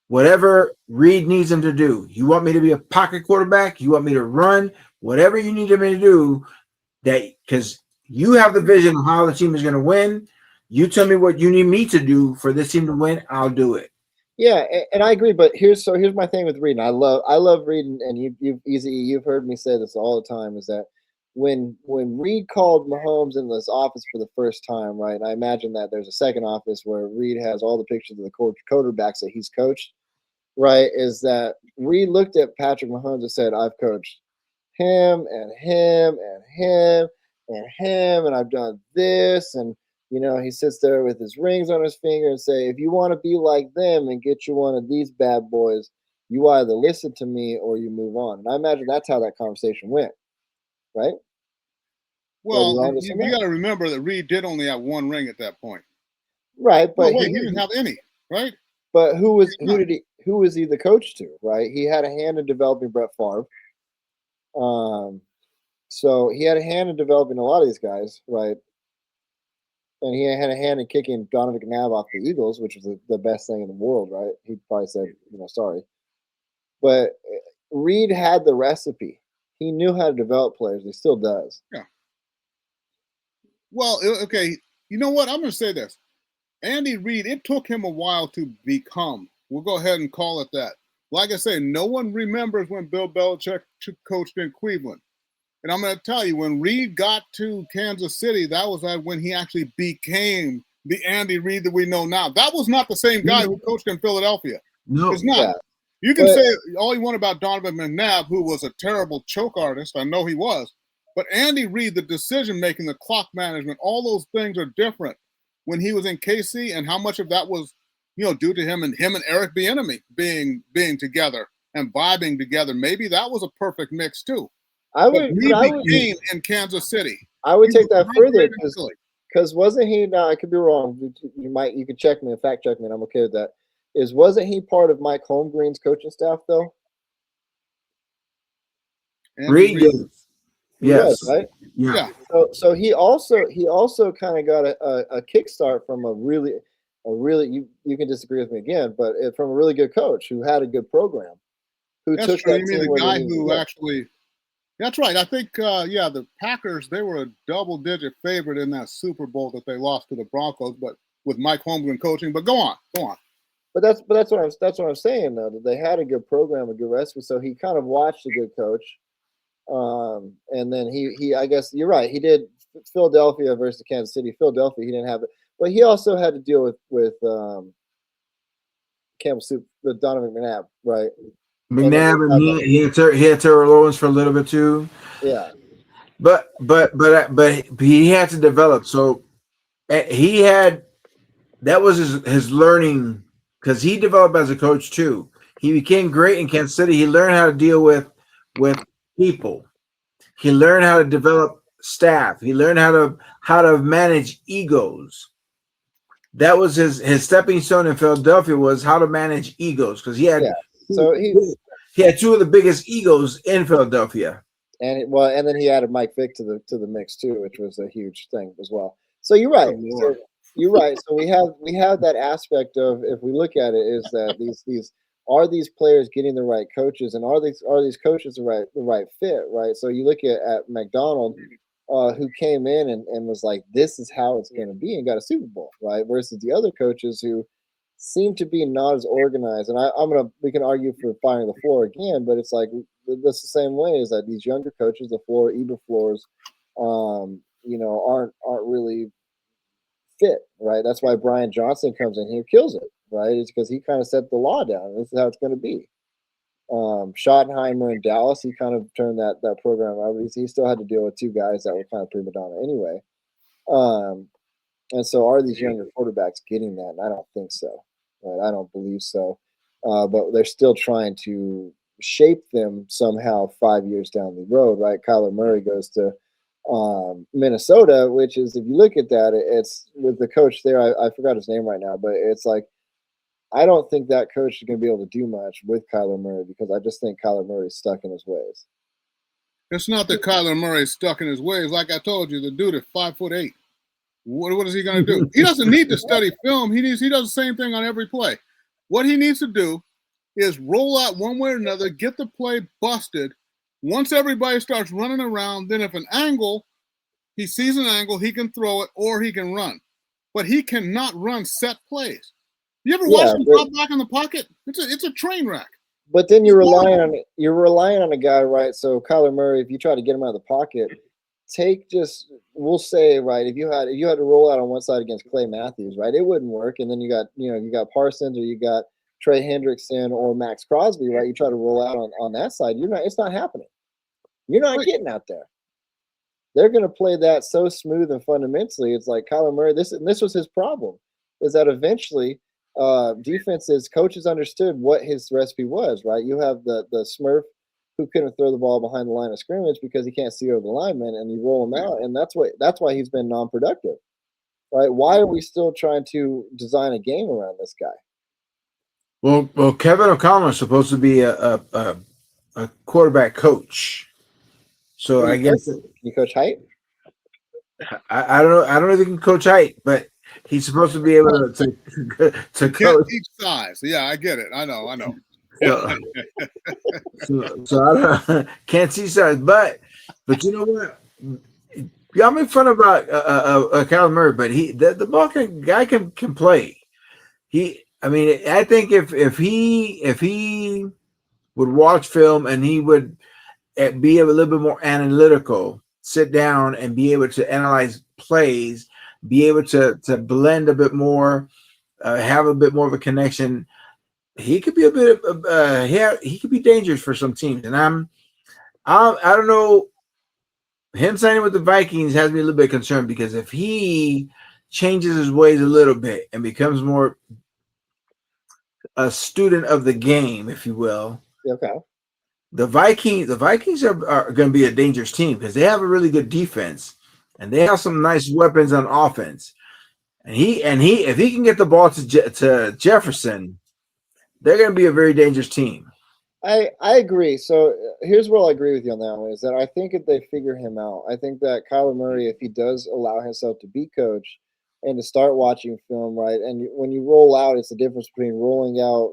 whatever Reed needs him to do. You want me to be a pocket quarterback? You want me to run? Whatever you need me to do, because you have the vision of how the team is going to win. You tell me what you need me to do for this team to win. I'll do it. Yeah, and I agree. But here's my thing with Reed. And I love Reed, and you've heard me say this all the time, is that when Reed called Mahomes in this office for the first time, right? And I imagine that there's a second office where Reed has all the pictures of the quarterbacks that he's coached, right? Is that Reed looked at Patrick Mahomes and said, I've coached him and him and him and him, and I've done this. And, he sits there with his rings on his finger and say, if you want to be like them and get you one of these bad boys, you either listen to me or you move on. And I imagine that's how that conversation went, right? Well, you got to remember that Reed did only have one ring at that point. Right, but he didn't have any, right? But who was he the coach to, right? He had a hand in developing Brett Favre. So he had a hand in developing a lot of these guys, right? And he had a hand in kicking Donovan McNabb off the Eagles, which was the best thing in the world, right? He probably said, sorry. But Reed had the recipe. He knew how to develop players. He still does. Yeah. Well, okay. You know what? I'm going to say this. Andy Reid, it took him a while to become. We'll go ahead and call it that. Like I say, no one remembers when Bill Belichick coached in Cleveland. And I'm going to tell you, when Reid got to Kansas City, that was when he actually became the Andy Reid that we know now. That was not the same guy who coached in Philadelphia. No. It's not. Yeah. You can say all you want about Donovan McNabb, who was a terrible choke artist. I know he was. But Andy Reid, the decision-making, the clock management, all those things are different when he was in KC, and how much of that was, due to him and Eric Bieniemy being together and vibing together. Maybe that was a perfect mix too. Became in Kansas City. I would take that further because wasn't he? Now I could be wrong. You can check me and fact check me, and I'm okay with that. Wasn't he part of Mike Holmgren's coaching staff though? Reid did. Yes. Was, right? Yeah. So he also kind of got a kickstart from a really you can disagree with me again, but from a really good coach who had a good program, who That's took true. that You mean team the where they guy needed to who go. actually? That's right. I think the Packers, they were a double-digit favorite in that Super Bowl that they lost to the Broncos, but with Mike Holmgren coaching. But go on. But that's what I'm saying though. That they had a good program, a good recipe. So he kind of watched a good coach, and then he I guess you're right. He did Philadelphia versus Kansas City. Philadelphia, he didn't have it, but he also had to deal with Campbell Soup, with Donovan McNabb, right? McNabb, and he had Terrell Owens for a little bit too. Yeah. But he had to develop. So he had that was his learning, because he developed as a coach too. He became great in Kansas City. He learned how to deal with people. He learned how to develop staff. He learned how to manage egos. That was his stepping stone in Philadelphia, was how to manage egos, because he had So he had two of the biggest egos in Philadelphia. And then he added Mike Vick to the mix too, which was a huge thing as well. So you're right. So you're right. So we have that aspect of, if we look at it, is that these players getting the right coaches, and are these coaches the right fit, right? So you look at McDonald, who came in and was like, this is how it's going to be, and got a Super Bowl, right? Versus the other coaches who seem to be not as organized. And we can argue for firing Lafleur again, but it's like that's the same way, is that these younger coaches, Lafleur, Eberfleurs, aren't really fit, right? That's why Brian Johnson comes in here, kills it, right? It's because he kind of set the law down. This is how it's going to be. Schottenheimer in Dallas, he kind of turned that program over. He still had to deal with two guys that were kind of prima donna anyway. And so are these younger quarterbacks getting that? And I don't think so. Right? I don't believe so. But they're still trying to shape them somehow 5 years down the road, right? Kyler Murray goes to Minnesota, which is, if you look at that, it's with the coach there. I forgot his name right now, but it's like, I don't think that coach is going to be able to do much with Kyler Murray, because I just think Kyler Murray's stuck in his ways. It's not that Kyler Murray's stuck in his ways. Like I told you, the dude is 5'8". What is he going to do? He doesn't need to study film. He does the same thing on every play. What he needs to do is roll out one way or another, get the play busted. Once everybody starts running around, then if he sees an angle, he can throw it or he can run. But he cannot run set plays. You ever watch him drop back in the pocket? It's a train wreck. But then you're relying on a guy, right? So Kyler Murray, if you try to get him out of the pocket, we'll say, right, if you had to roll out on one side against Clay Matthews, right, it wouldn't work. And then you got Parsons, or you got Trey Hendrickson or Max Crosby, right? You try to roll out on that side, it's not happening. You're not getting out there. They're going to play that so smooth and fundamentally. It's like Kyler Murray. This was his problem, is that eventually coaches understood what his recipe was, right? You have the Smurf who couldn't throw the ball behind the line of scrimmage because he can't see over the lineman, and you roll him out, and that's why he's been non-productive, right? Why are we still trying to design a game around this guy? Well, Kevin O'Connell is supposed to be a quarterback coach, so I guess can you coach height? I don't know if he can coach height, but he's supposed to be able to coach. Can't teach size. Yeah, I get it. I know. So I don't, can't see size, but you know what? Y'all make fun about Kyler Murray, but the ball guy can play. I think if he would watch film and he would be a little bit more analytical, sit down and be able to analyze plays, be able to blend a bit more, have a bit more of a connection, he could be a bit he could be dangerous for some teams. And I don't know, him signing with the Vikings has me a little bit concerned, because if he changes his ways a little bit and becomes more a student of the game, if you will, okay, the Vikings are going to be a dangerous team, because they have a really good defense and they have some nice weapons on offense. And if he can get the ball to Jefferson, they're going to be a very dangerous team. I agree. So here's where I'll agree with you on that one is that I think if they figure him out, I think that Kyler Murray, if he does allow himself to be coached and to start watching film, right, and when you roll out, it's the difference between rolling out,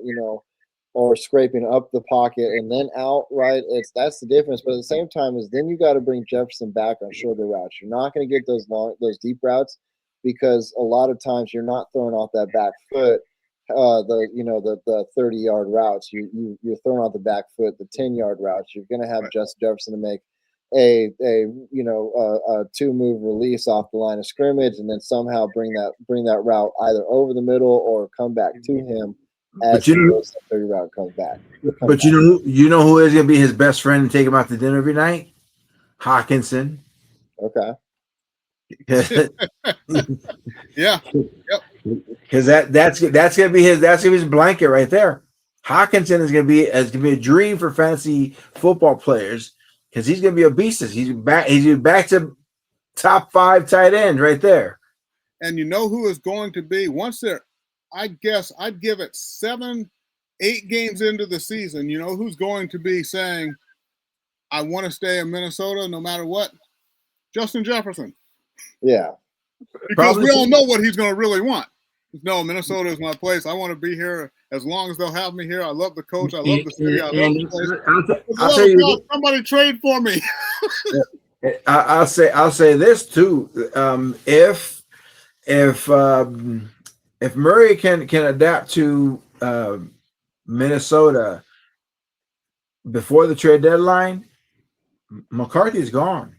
or scraping up the pocket and then out, right? That's the difference. But at the same time, is then you got to bring Jefferson back on shorter routes. You're not going to get those deep routes because a lot of times you're not throwing off that back foot. The 30-yard routes, you're throwing off the back foot, the 10-yard routes. You're going to have Justin Jefferson to make a 2-move release off the line of scrimmage, and then somehow bring that route either over the middle or come back to him as the 30 route comes back. You know who is going to be his best friend and take him out to dinner every night? Hawkinson. Okay. Yeah. Yep. Because that's gonna be his blanket right there. Hawkinson is gonna be a dream for fantasy football players because he's gonna be a beast. He's back to top 5 tight end right there. And you know who is going to be I guess I'd give it 7-8 games into the season. You know who's going to be saying, I want to stay in Minnesota no matter what? Justin Jefferson. Yeah. Because we all know what he's going to really want. No, Minnesota is my place. I want to be here as long as they'll have me here. I love the coach. I love the city. I love the place. I'll tell you, somebody trade for me. I'll say this too. If Murray can adapt to Minnesota before the trade deadline, McCarthy's gone.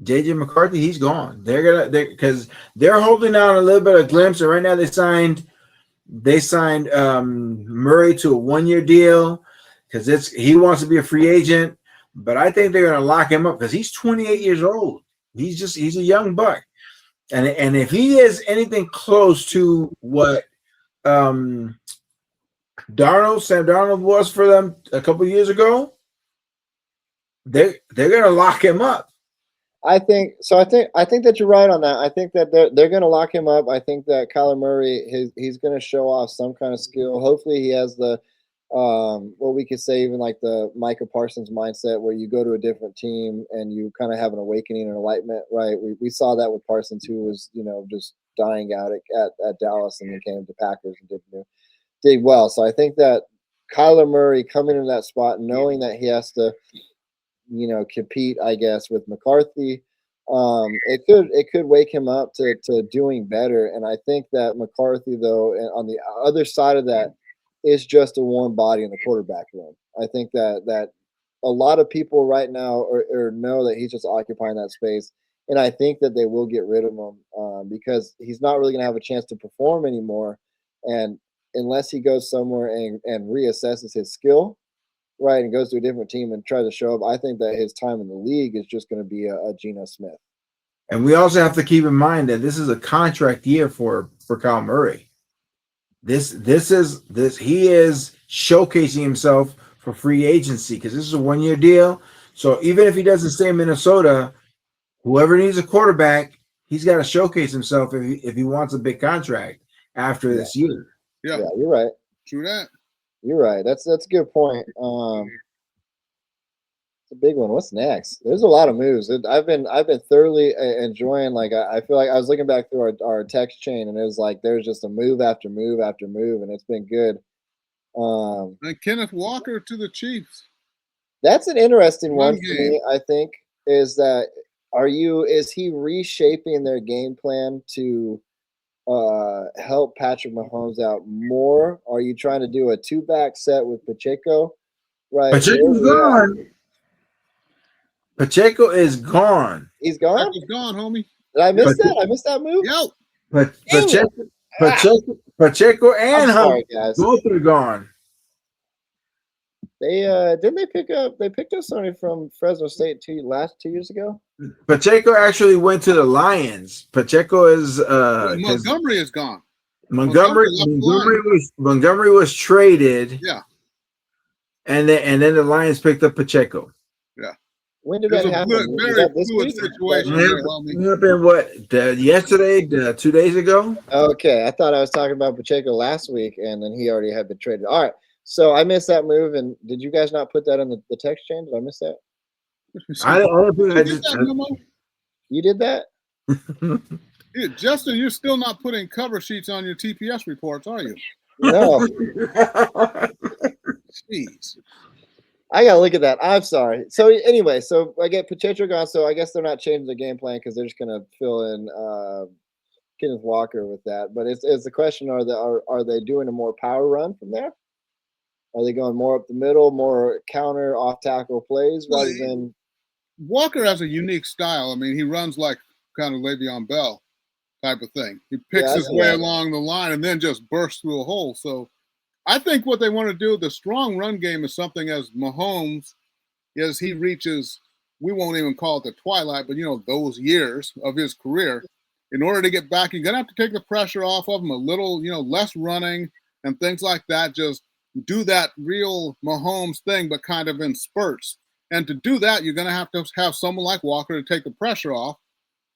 J.J. McCarthy, he's gone. Because they're holding out a little bit of glimpse, and right now they signed Murray to a 1-year deal because he wants to be a free agent. But I think they're going to lock him up because he's 28 years old. He's a young buck, and if he is anything close to what Sam Darnold was for them a couple of years ago, they're going to lock him up. I think that you're right on that. I think that they're going to lock him up. I think that Kyler Murray, he's going to show off some kind of skill. Hopefully, he has the what we could say even like the Micah Parsons mindset, where you go to a different team and you kind of have an awakening and enlightenment. Right? We saw that with Parsons, who was just dying out at Dallas, and then came to Packers and did well. So I think that Kyler Murray coming into that spot, knowing that he has to compete, I guess, with McCarthy, it could wake him up to doing better. And I think that McCarthy, though, on the other side of that, is just a warm body in the quarterback room. I think that a lot of people right now or know that he's just occupying that space, and I think that they will get rid of him because he's not really going to have a chance to perform anymore, and unless he goes somewhere and reassesses his skill, right, and goes to a different team and tries to show up, I think that his time in the league is just going to be a Geno Smith. And we also have to keep in mind that this is a contract year for Kyle Murray. He is showcasing himself for free agency because this is a 1-year deal. So even if he doesn't stay in Minnesota, whoever needs a quarterback, he's got to showcase himself if he wants a big contract after this year. Yeah, you're right. True that. You're right. That's a good point. It's a big one. What's next? There's a lot of moves. I've been thoroughly enjoying. Like I feel like I was looking back through our text chain, and it was like there's just a move after move after move, and it's been good. And Kenneth Walker to the Chiefs. That's an interesting one for me. I think is he reshaping their game plan to help Patrick Mahomes out more? Are you trying to do a 2-back set with Pacheco? Right. Pacheco's gone. Pacheco is gone. He's gone? He's gone, homie. Did I miss that? I missed that move? Yo. Pacheco and Hunt both are gone. They didn't they pick up somebody from Fresno State 2 years ago? Pacheco actually went to the Lions. Pacheco is Montgomery is gone. Montgomery was traded. Yeah. And then the Lions picked up Pacheco. Yeah. When did that happen? Very fluid situation. It happened yesterday, 2 days ago? Okay. I thought I was talking about Pacheco last week, and then he already had been traded. All right. So I missed that move, and did you guys not put that in the text chain? Did I miss that? I Did that memo? You did that? Yeah, Justin, you're still not putting cover sheets on your TPS reports, are you? No. Jeez. I gotta look at that. I'm sorry. So anyway, so I get Pacheco gone. So I guess they're not changing the game plan because they're just gonna fill in Kenneth Walker with that. But it's the question: are they doing a more power run from there? Are they going more up the middle, more counter off tackle plays rather than Walker has a unique style. I mean, he runs like kind of Le'Veon Bell type of thing. He picks his way along the line and then just bursts through a hole. So I think what they want to do, the strong run game is something as Mahomes, as he reaches, we won't even call it the twilight, but, those years of his career, in order to get back, you're going to have to take the pressure off of him a little, less running and things like that. Just do that real Mahomes thing, but kind of in spurts. And to do that, you're going to have someone like Walker to take the pressure off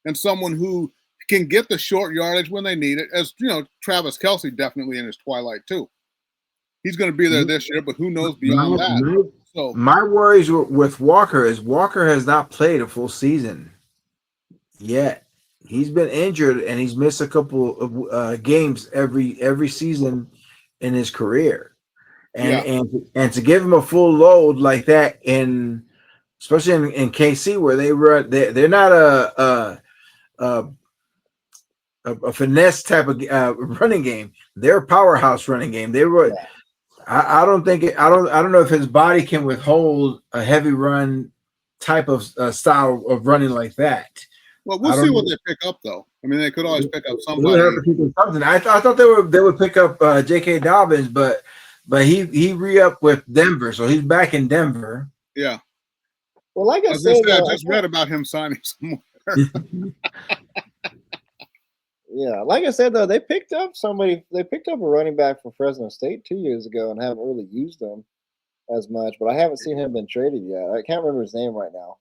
and someone who can get the short yardage when they need it. As, Travis Kelce definitely in his twilight too. He's going to be there this year, but who knows beyond that. So my worries with Walker is Walker has not played a full season yet. He's been injured and he's missed a couple of games every season in his career. And to give him a full load like that, especially in KC where they're not a finesse type of running game. They're a powerhouse running game. They were. I don't know if his body can withhold a heavy run type of style of running like that. Well, we'll see what they pick up, though. I mean, they could always pick up somebody. I thought they would pick up J.K. Dobbins, but he re-upped with Denver, so he's back in Denver. Yeah. Well, like I said, I just read about him signing somewhere. Yeah, like I said though, they picked up a running back from Fresno State 2 years ago and haven't really used him as much. But I haven't seen him been traded yet. I can't remember his name right now,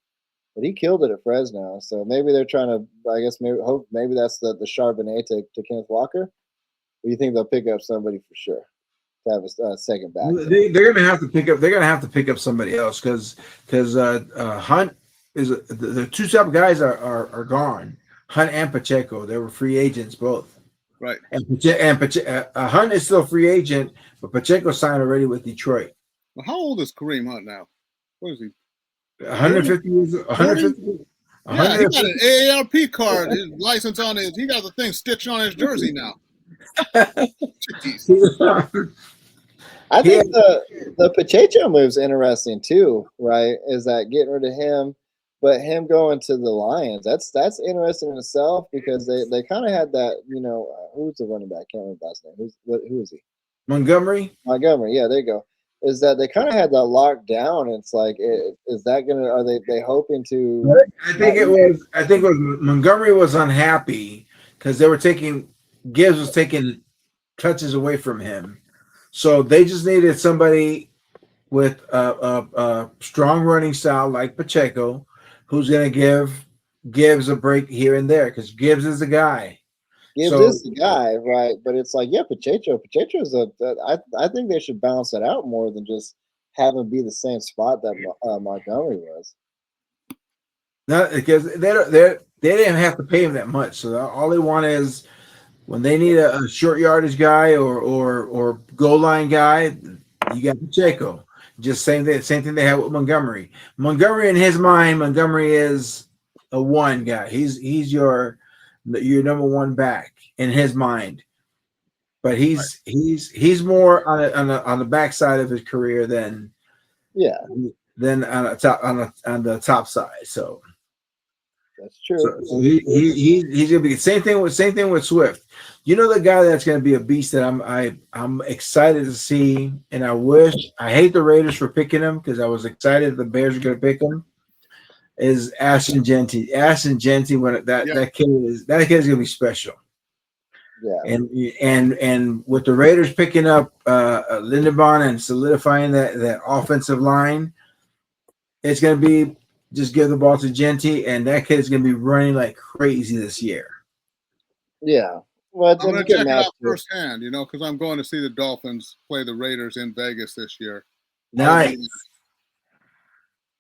but he killed it at Fresno. So maybe they're trying to, I guess maybe that's the Charbonnet to Kenneth Walker. Or you think they'll pick up somebody for sure to have a second back? They're gonna have to pick up. They're gonna have to pick up somebody else because Hunt is the two top guys are gone. Hunt and Pacheco, they were free agents both. Right. And Hunt is still a free agent, but Pacheco signed already with Detroit. Well, how old is Kareem Hunt now? What is he? 150 years. 150. Yeah, he got an AARP card. His license on his. He got the thing stitched on his jersey now. I think the Pacheco move's interesting too, right? Is that getting rid of him? But him going to the Lions, that's interesting in itself because they kind of had that, who's the running back? I can't remember his name. Who is he? Montgomery, yeah, there you go. Is that they kind of had that locked down? And it's like, is that are they hoping to? I think it was Montgomery was unhappy because Gibbs was taking touches away from him, so they just needed somebody with a strong running style like Pacheco, who's going to give Gibbs a break here and there because Gibbs is the guy. Gibbs is the guy, right? But it's like, yeah, Pacheco is I think they should balance it out more than just have him be the same spot that Montgomery was. No, because they didn't have to pay him that much. So all they want is when they need a short yardage guy or goal line guy, you got Pacheco. Just same thing they had with Montgomery. Montgomery in his mind, Montgomery is a one guy. He's your number one back in his mind. But he's more on the backside of his career than on the top side. So that's true. So he's gonna be same thing with Swift. You know the guy that's gonna be a beast that I'm excited to see, and I hate the Raiders for picking him because I was excited the Bears are gonna pick him. Is Ashton Jeanty. Ashton Jeanty when that kid is gonna be special. Yeah. And with the Raiders picking up Linderbaum and solidifying that offensive line, it's gonna be just give the ball to Jeanty, and that kid is going to be running like crazy this year. Yeah. Well, I'm going to check it out firsthand, because I'm going to see the Dolphins play the Raiders in Vegas this year. Nice.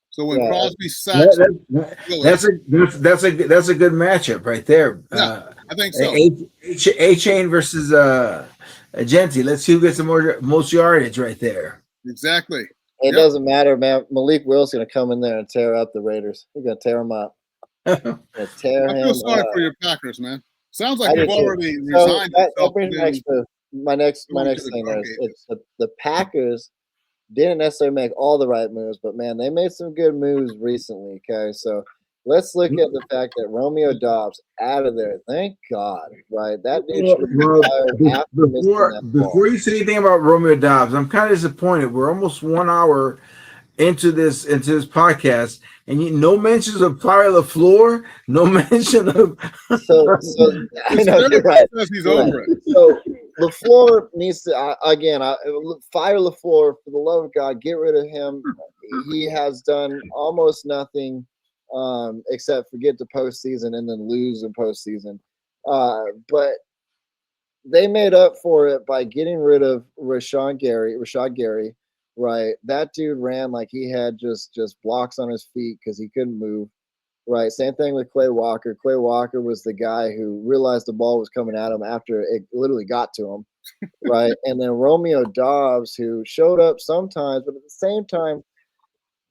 So when Crosby sacks, that's a good matchup right there. Yeah, I think so. A-Chain versus Agenti. Let's see who gets the most yardage right there. Exactly. It doesn't matter, man. Malik Will's going to come in there and tear out the Raiders. He's going to tear them up. I feel sorry for your Packers, man. Sounds like you've already resigned. That brings me to my next thing. It's the Packers didn't necessarily make all the right moves, but man, they made some good moves recently. Okay, so let's look at the fact that Romeo Doubs out of there. Thank God, right? That dude should have been fired before you say anything about Romeo Doubs, I'm kind of disappointed. We're almost 1 hour into this podcast, and no mentions of Lafleur, no mention of. So I know you're right. He's over it. So Lafleur needs to fire Lafleur, for the love of God. Get rid of him. He has done almost nothing except for get to postseason and then lose in postseason. But they made up for it by getting rid of Rashad Gary. Right, that dude ran like he had just blocks on his feet because he couldn't move. Right, same thing with Quay Walker. Quay Walker was the guy who realized the ball was coming at him after it literally got to him. Right, and then Romeo Doubs, who showed up sometimes, but at the same time,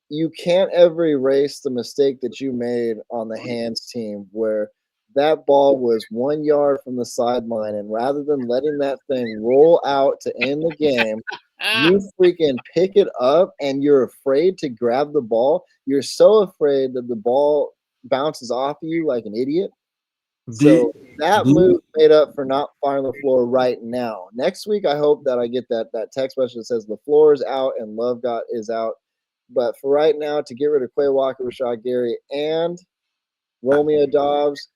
you can't ever erase the mistake that you made on the hands team where that ball was 1 yard from the sideline, and rather than letting that thing roll out to end the game, you freaking pick it up and you're afraid to grab the ball. You're so afraid that the ball bounces off you like an idiot. So that move made up for not firing Lafleur right now. Next week, I hope that I get that text message that says Lafleur is out and Love is out. But for right now, to get rid of Quay Walker, Rashad Gary, and Romeo Doubs,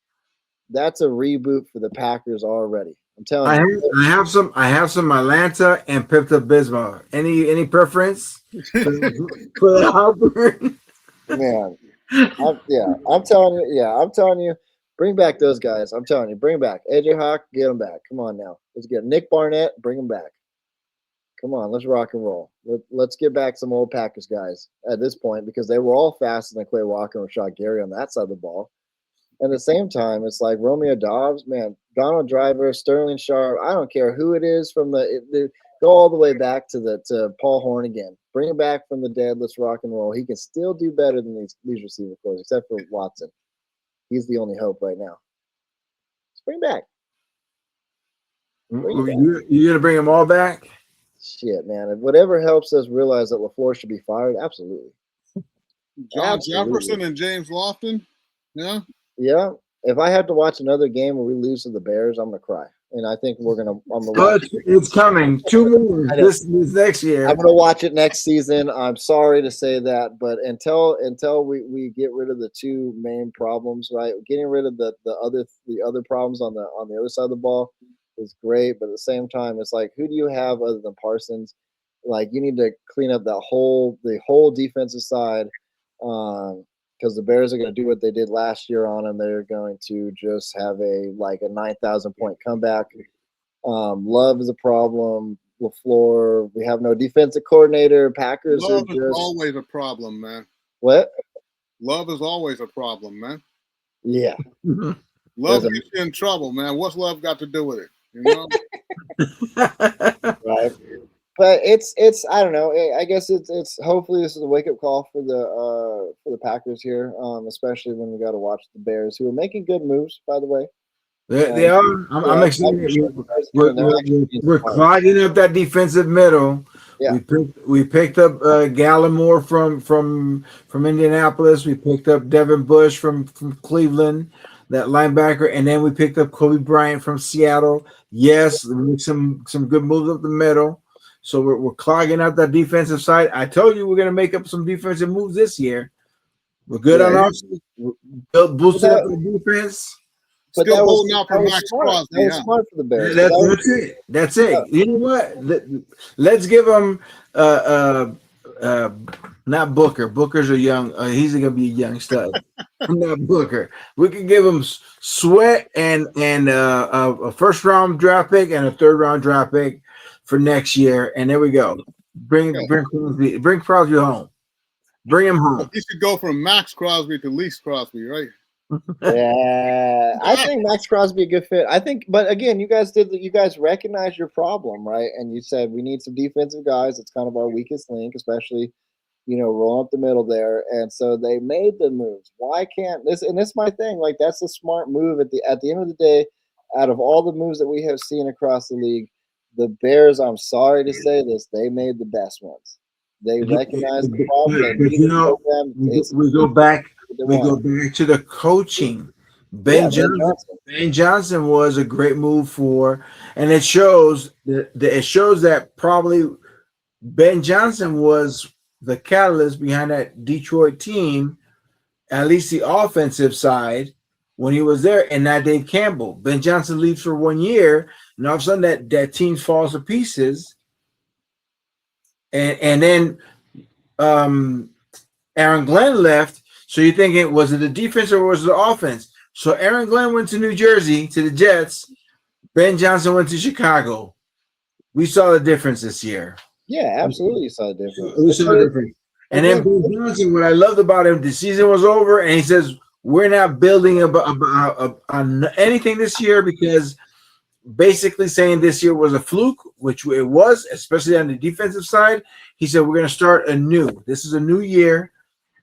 that's a reboot for the Packers already. I'm telling you. I have some Atlanta and Pepto Bismol. Any preference for the Auburn? Man, I'm telling you, bring back those guys. I'm telling you, bring back AJ Hawk, get them back. Come on now, let's get Nick Barnett, bring them back. Come on, let's rock and roll. Let's get back some old Packers guys at this point because they were all faster than Quay Walker and Rashad Gary on that side of the ball. At the same time, it's like Romeo Doubs, man, Donald Driver, Sterling Sharp. I don't care who it is from the go all the way back to Paul Horn again. Bring him back from the dead. Let's rock and roll. He can still do better than these receiver cores, except for Watson. He's the only hope right now. Let's bring him back. You're gonna bring them all back? Shit, man. Whatever helps us realize that Lafleur should be fired, absolutely. John Jefferson and James Lofton, yeah. Yeah, if I have to watch another game where we lose to the Bears, I'm gonna cry, and I think I'm gonna. It's coming. 2 more this next year. I'm gonna watch it next season. I'm sorry to say that, but until we get rid of the two main problems, right? Getting rid of the other problems on the other side of the ball is great, but at the same time, it's like, who do you have other than Parsons? Like, you need to clean up the whole defensive side. Because the Bears are going to do what they did last year on them. They're going to just have a 9,000 point comeback. Love is a problem. Lafleur, we have no defensive coordinator. Packers Love is always a problem, man. What? Love is always a problem, man. Yeah. Love gets you in trouble, man. What's love got to do with it? You know? Right. But it's I don't know. I guess it's hopefully this is a wake up call for the Packers here, especially when we got to watch the Bears, who are making good moves, by the way. They are. I'm excited. We're clogging up that defensive middle. Yeah. We picked up Gallimore from Indianapolis. We picked up Devin Bush from Cleveland, that linebacker, and then we picked up Kobe Bryant from Seattle. Yes, we make some good moves up the middle. So we're clogging out that defensive side. I told you we're going to make up some defensive moves this year. We're good on offense. Boosting up the defense. But still holding out for Max Crosby. That was smart for the Bears. That's it. That's it. You know what? Let's give them not Booker. Booker's a young. He's gonna be a young stud. Not Booker. We could give him Sweat and a first round draft pick and a third round draft pick for next year, and there we go. Bring Crosby home. Bring him home. You should go from Max Crosby to least Crosby, right? Yeah, I think Max Crosby a good fit. I think, but again, you guys recognized your problem, right? And you said we need some defensive guys. It's kind of our weakest link, especially rolling up the middle there. And so they made the moves. Why can't this? And this is my thing. Like that's a smart move at the end of the day. Out of all the moves that we have seen across the league, the Bears, I'm sorry to say this, they made the best ones. They recognize the problem. We go back to the coaching. Ben Johnson was a great move and it shows that probably Ben Johnson was the catalyst behind that Detroit team, at least the offensive side, when he was there, and not Dave Campbell. Ben Johnson leaves for 1 year, and all of a sudden that team falls to pieces. And then Aaron Glenn left. So you're thinking, was it the defense or was it the offense? So Aaron Glenn went to New Jersey to the Jets. Ben Johnson went to Chicago. We saw the difference this year. Yeah, absolutely. You saw the difference. We saw the difference. And then Ben Johnson, what I loved about him, the season was over, and he says, we're not building on anything this year because basically saying this year was a fluke, which it was, especially on the defensive side. He said, we're going to start anew. This is a new year.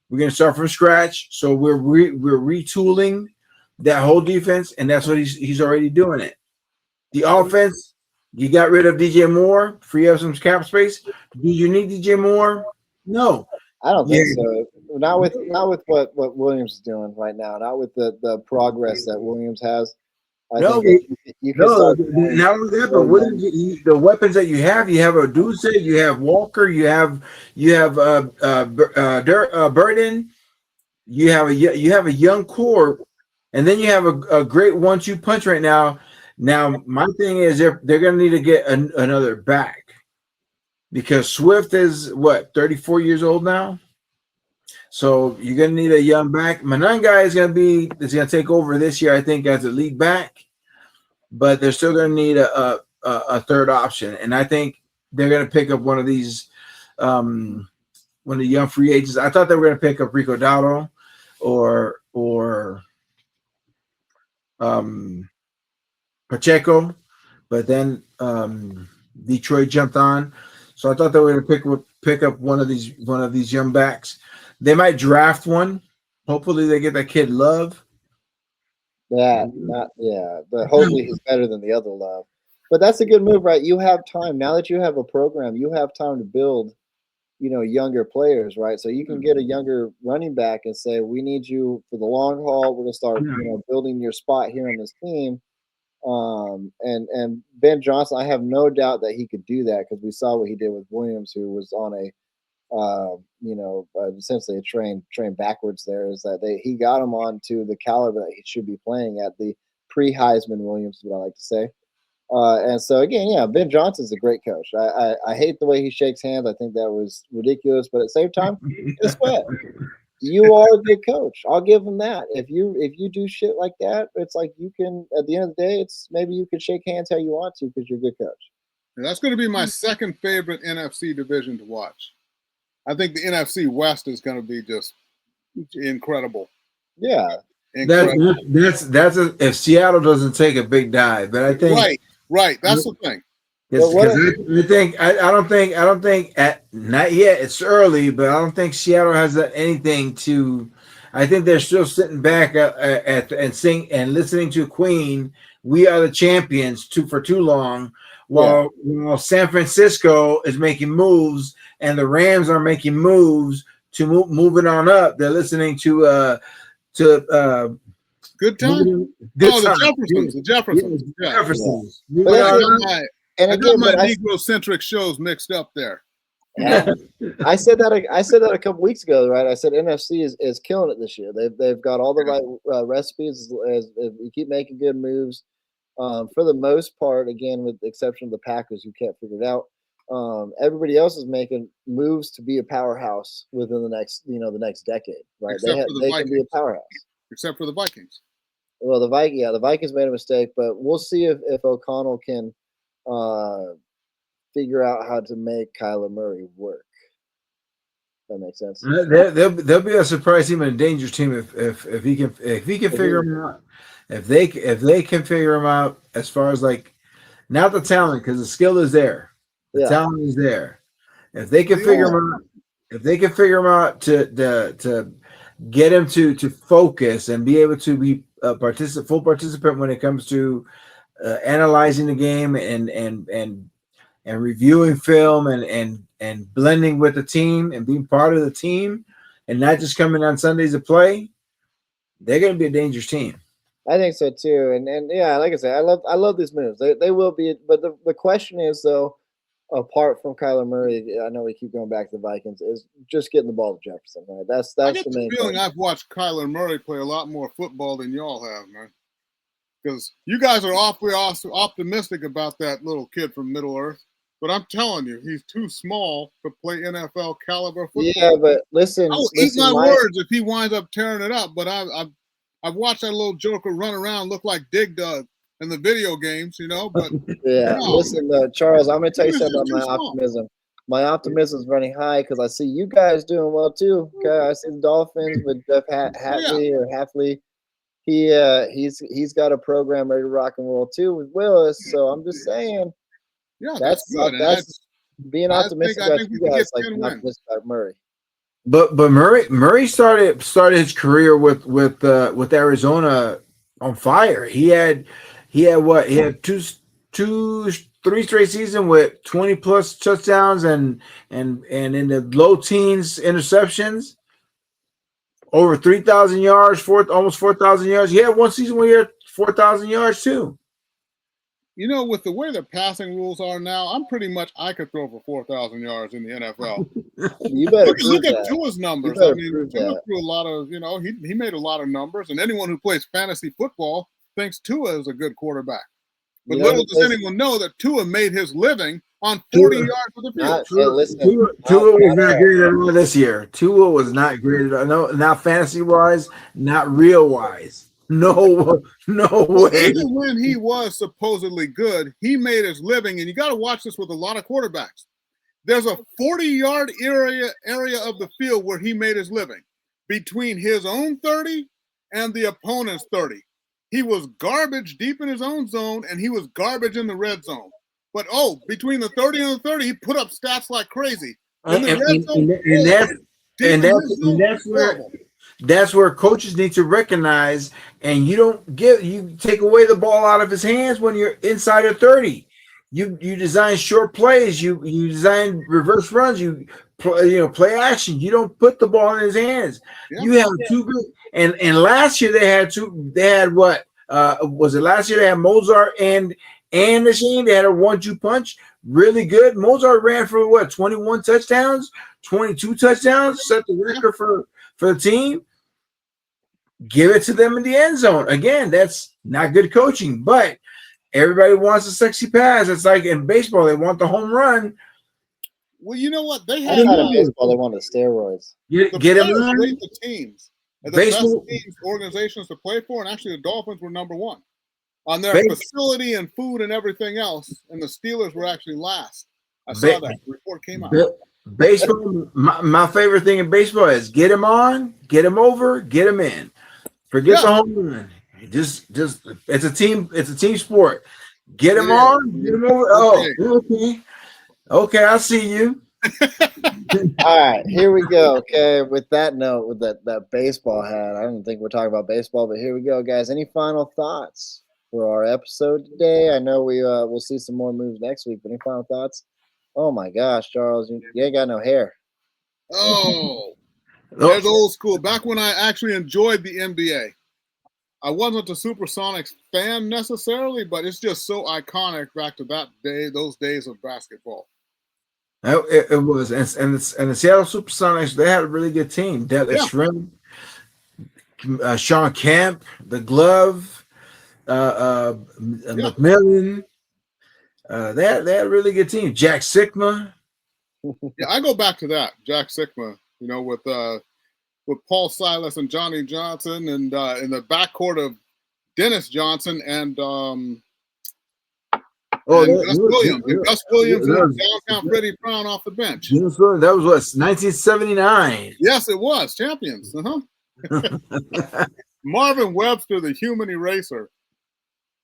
We're going to start from scratch. So we're retooling that whole defense, and that's what he's already doing it. The offense, you got rid of DJ Moore, free up some cap space. Do you need DJ Moore? No. I don't think so. Not with what Williams is doing right now. Not with the progress that Williams has. Not only that, but the weapons that you have a Deuce, you have Walker, you have Burden, you have a young core, and then you have a great 1-2 punch right now. Now, my thing is they're going to need to get another back because Swift is 34 years old now. So you're going to need a young back. Mananga is going to take over this year, I think, as a lead back, but they're still going to need a third option. And I think they're going to pick up one of these, one of the young free agents. I thought they were going to pick up Rico Dowdle or Pacheco, but then Detroit jumped on. So I thought they were going to pick up one of these young backs. They might draft one. Hopefully they get that kid Love. But hopefully he's better than the other Love. But that's a good move, right? You have time. Now that you have a program, you have time to build, younger players, right? So you can get a younger running back and say, we need you for the long haul. We're going to start, building your spot here on this team. And Ben Johnson, I have no doubt that he could do that because we saw what he did with Williams, who was on essentially a train backwards. There is that he got him on to the caliber that he should be playing at, the pre-Heisman Williams, what I like to say. And so again, Ben Johnson's a great coach. I hate the way he shakes hands. I think that was ridiculous, but at the same time, guess what? You are a good coach. I'll give him that. If you do shit like that, it's like you can. At the end of the day, it's maybe you can shake hands how you want to because you're a good coach. And that's going to be my second favorite NFC division to watch. I think the NFC West is going to be just incredible. Yeah, incredible. If Seattle doesn't take a big dive, but I think right. That's the thing. I don't think not yet. It's early, but I don't think Seattle has anything to. I think they're still sitting back and listening to Queen. We are the champions for too long. While San Francisco is making moves and the Rams are making moves to moving on up. They're listening to Good Time. The Jeffersons. Yeah. Jeffersons. Yeah. I got my Negro-centric shows mixed up there. Yeah. I said that a couple weeks ago, right? I said NFC is killing it this year. They've got all the right recipes as we keep making good moves. For the most part, again, with the exception of the Packers, who can't figure it out. Everybody else is making moves to be a powerhouse within the next decade, right? They can be a powerhouse. Except for the Vikings. Well, the Vikings made a mistake, but we'll see if O'Connell can figure out how to make Kyler Murray work. That makes sense. They'll be a surprise team and a dangerous team if he can figure them out. If they can figure them out as far as like not the talent, because the skill is there. The talent is there. If they can figure them out, to get him to focus and be able to be a full participant when it comes to analyzing the game and reviewing film and blending with the team and being part of the team and not just coming on Sundays to play, they're going to be a dangerous team. I think so too. And yeah, like I said, I love these moves. They will be, but the question is though, apart from Kyler Murray, I know we keep going back to the Vikings, is just getting the ball to Jefferson, right? That's the main feeling. I've watched Kyler Murray play a lot more football than y'all have, man. Because you guys are awfully optimistic about that little kid from Middle Earth. But I'm telling you, he's too small to play NFL caliber football. Yeah, but listen. I'll eat my words if he winds up tearing it up. But I've watched that little joker run around, look like T.D.G.S in the video games, But yeah, listen, Charles, I'm going to tell you something about my optimism. My optimism is running high because I see you guys doing well too. Okay, I see the Dolphins with Jeff Hafley. He's got a program ready to rock and roll too with Willis. So I'm just saying. Yeah, that's good. That's being optimistic about you guys, like not optimistic about Murray. But Murray started his career with Arizona on fire. He had what? He had three straight seasons with 20 plus touchdowns and in the low teens interceptions. Over 3,000 yards, almost 4,000 yards. He had one season where he had 4,000 yards too. With the way the passing rules are now, I could throw for 4,000 yards in the NFL. You better look at Tua's numbers. I mean, Tua threw a lot of, he made a lot of numbers, and anyone who plays fantasy football thinks Tua is a good quarterback. But little does anyone know that Tua made his living on 40 yards of the field. Tua was not great at all this year. Tua was not great at all. No, not fantasy wise, not real wise. No way. Even when he was supposedly good, he made his living, and you got to watch this with a lot of quarterbacks. There's a 40-yard area of the field where he made his living, between his own 30 and the opponent's 30. He was garbage deep in his own zone, and he was garbage in the red zone. But between the 30 and the 30, he put up stats like crazy. That's where coaches need to recognize, and you take away the ball out of his hands when you're inside of 30. You design short plays, you design reverse runs, you play action. You don't put the ball in his hands. Yeah. You have two good, and last year they had what was it last year? They had Mozart and Machine. They had a 1-2 punch, really good. Mozart ran for 21 touchdowns, 22 touchdowns, set the record for the team. Give it to them in the end zone. Again, that's not good coaching, but everybody wants a sexy pass. It's like in baseball, they want the home run. Well, you know what? They had in baseball, they want the steroids. Get them on the teams. The baseball best teams, organizations to play for, and actually the Dolphins were number one on their facility and food and everything else, and the Steelers were actually last. I saw that. The report came out. Baseball, my favorite thing in baseball is get them on, get them over, get them in. Forget the home run. Just it's a team sport. Get them on, get them over. Okay, I see you. All right, here we go. Okay, with that note, with that baseball hat, I don't think we're talking about baseball, but here we go, guys. Any final thoughts for our episode today? I know we'll see some more moves next week, but any final thoughts? Oh my gosh, Charles, you ain't got no hair. Oh, there's old school. Back when I actually enjoyed the NBA. I wasn't a Supersonics fan necessarily, but it's just so iconic back to that day, those days of basketball. It was, and the Seattle Supersonics, they had a really good team. Shrimp, Sean Kemp, the Glove, McMillan. They had a really good team. Jack Sikma. Yeah, I go back to that Jack Sikma. With Paul Silas and Johnny Johnson, and in the backcourt of Dennis Johnson and Gus Williams. And Gus Williams and downtown Freddie Brown off the bench. That was what, 1979. Yes, it was. Champions. Marvin Webster, the human eraser,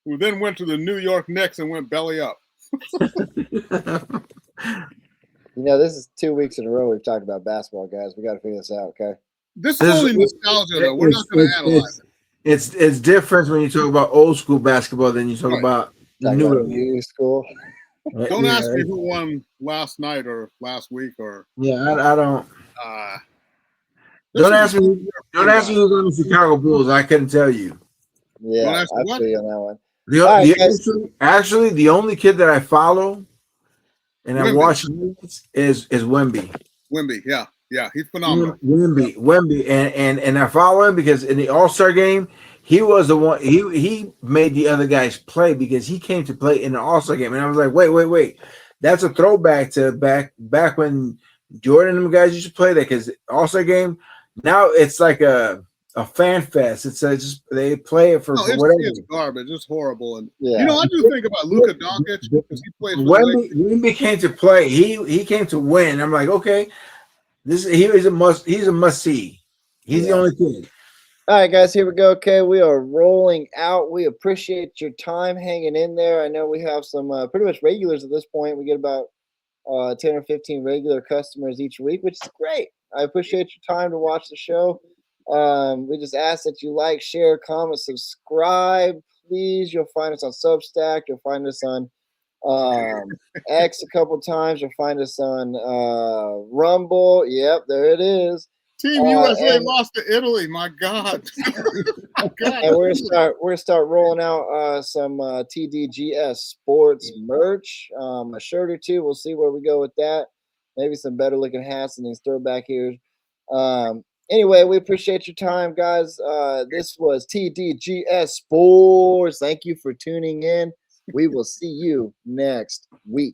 who then went to the New York Knicks and went belly up. This is 2 weeks in a row we've talked about basketball, guys. We got to figure this out, okay? This is only nostalgia, though. We're not going to analyze it. It's different when you talk about old school basketball than you talk about new school. Don't ask me who won last night or last week or. Yeah, I don't. Don't ask me. Don't ask me who's on the Chicago Bulls. I couldn't tell you. Yeah, I feel you on that one. Actually, the only kid that I follow and I watch is Wemby. Wemby, yeah, he's phenomenal. Wemby, and I follow him because in the All-Star game, he was the one. He made the other guys play because he came to play in the All-Star game, and I was like, wait, that's a throwback to back when Jordan and them guys used to play that, because All-Star game now it's like a fan fest. It's just they play it for whatever. It's garbage. It's horrible. And I do think about Luka Doncic because he played. Wemby came to play. He came to win. I'm like, okay, he's a must see. He's the only kid. All right, guys, here we go. Okay, we are rolling out. We appreciate your time hanging in there. I know we have some pretty much regulars at this point. We get about 10 or 15 regular customers each week, which is great. I appreciate your time to watch the show. We just ask that you like, share, comment, subscribe, please. You'll find us on Substack. You'll find us on X a couple times. You'll find us on Rumble. Yep, there it is. Team USA lost to Italy. My God. And we're gonna start rolling out some T.D.G.S. sports merch, a shirt or two. We'll see where we go with that. Maybe some better looking hats than these throwback ears. Anyway, we appreciate your time, guys. This was T.D.G.S. Sports. Thank you for tuning in. We will see you next week.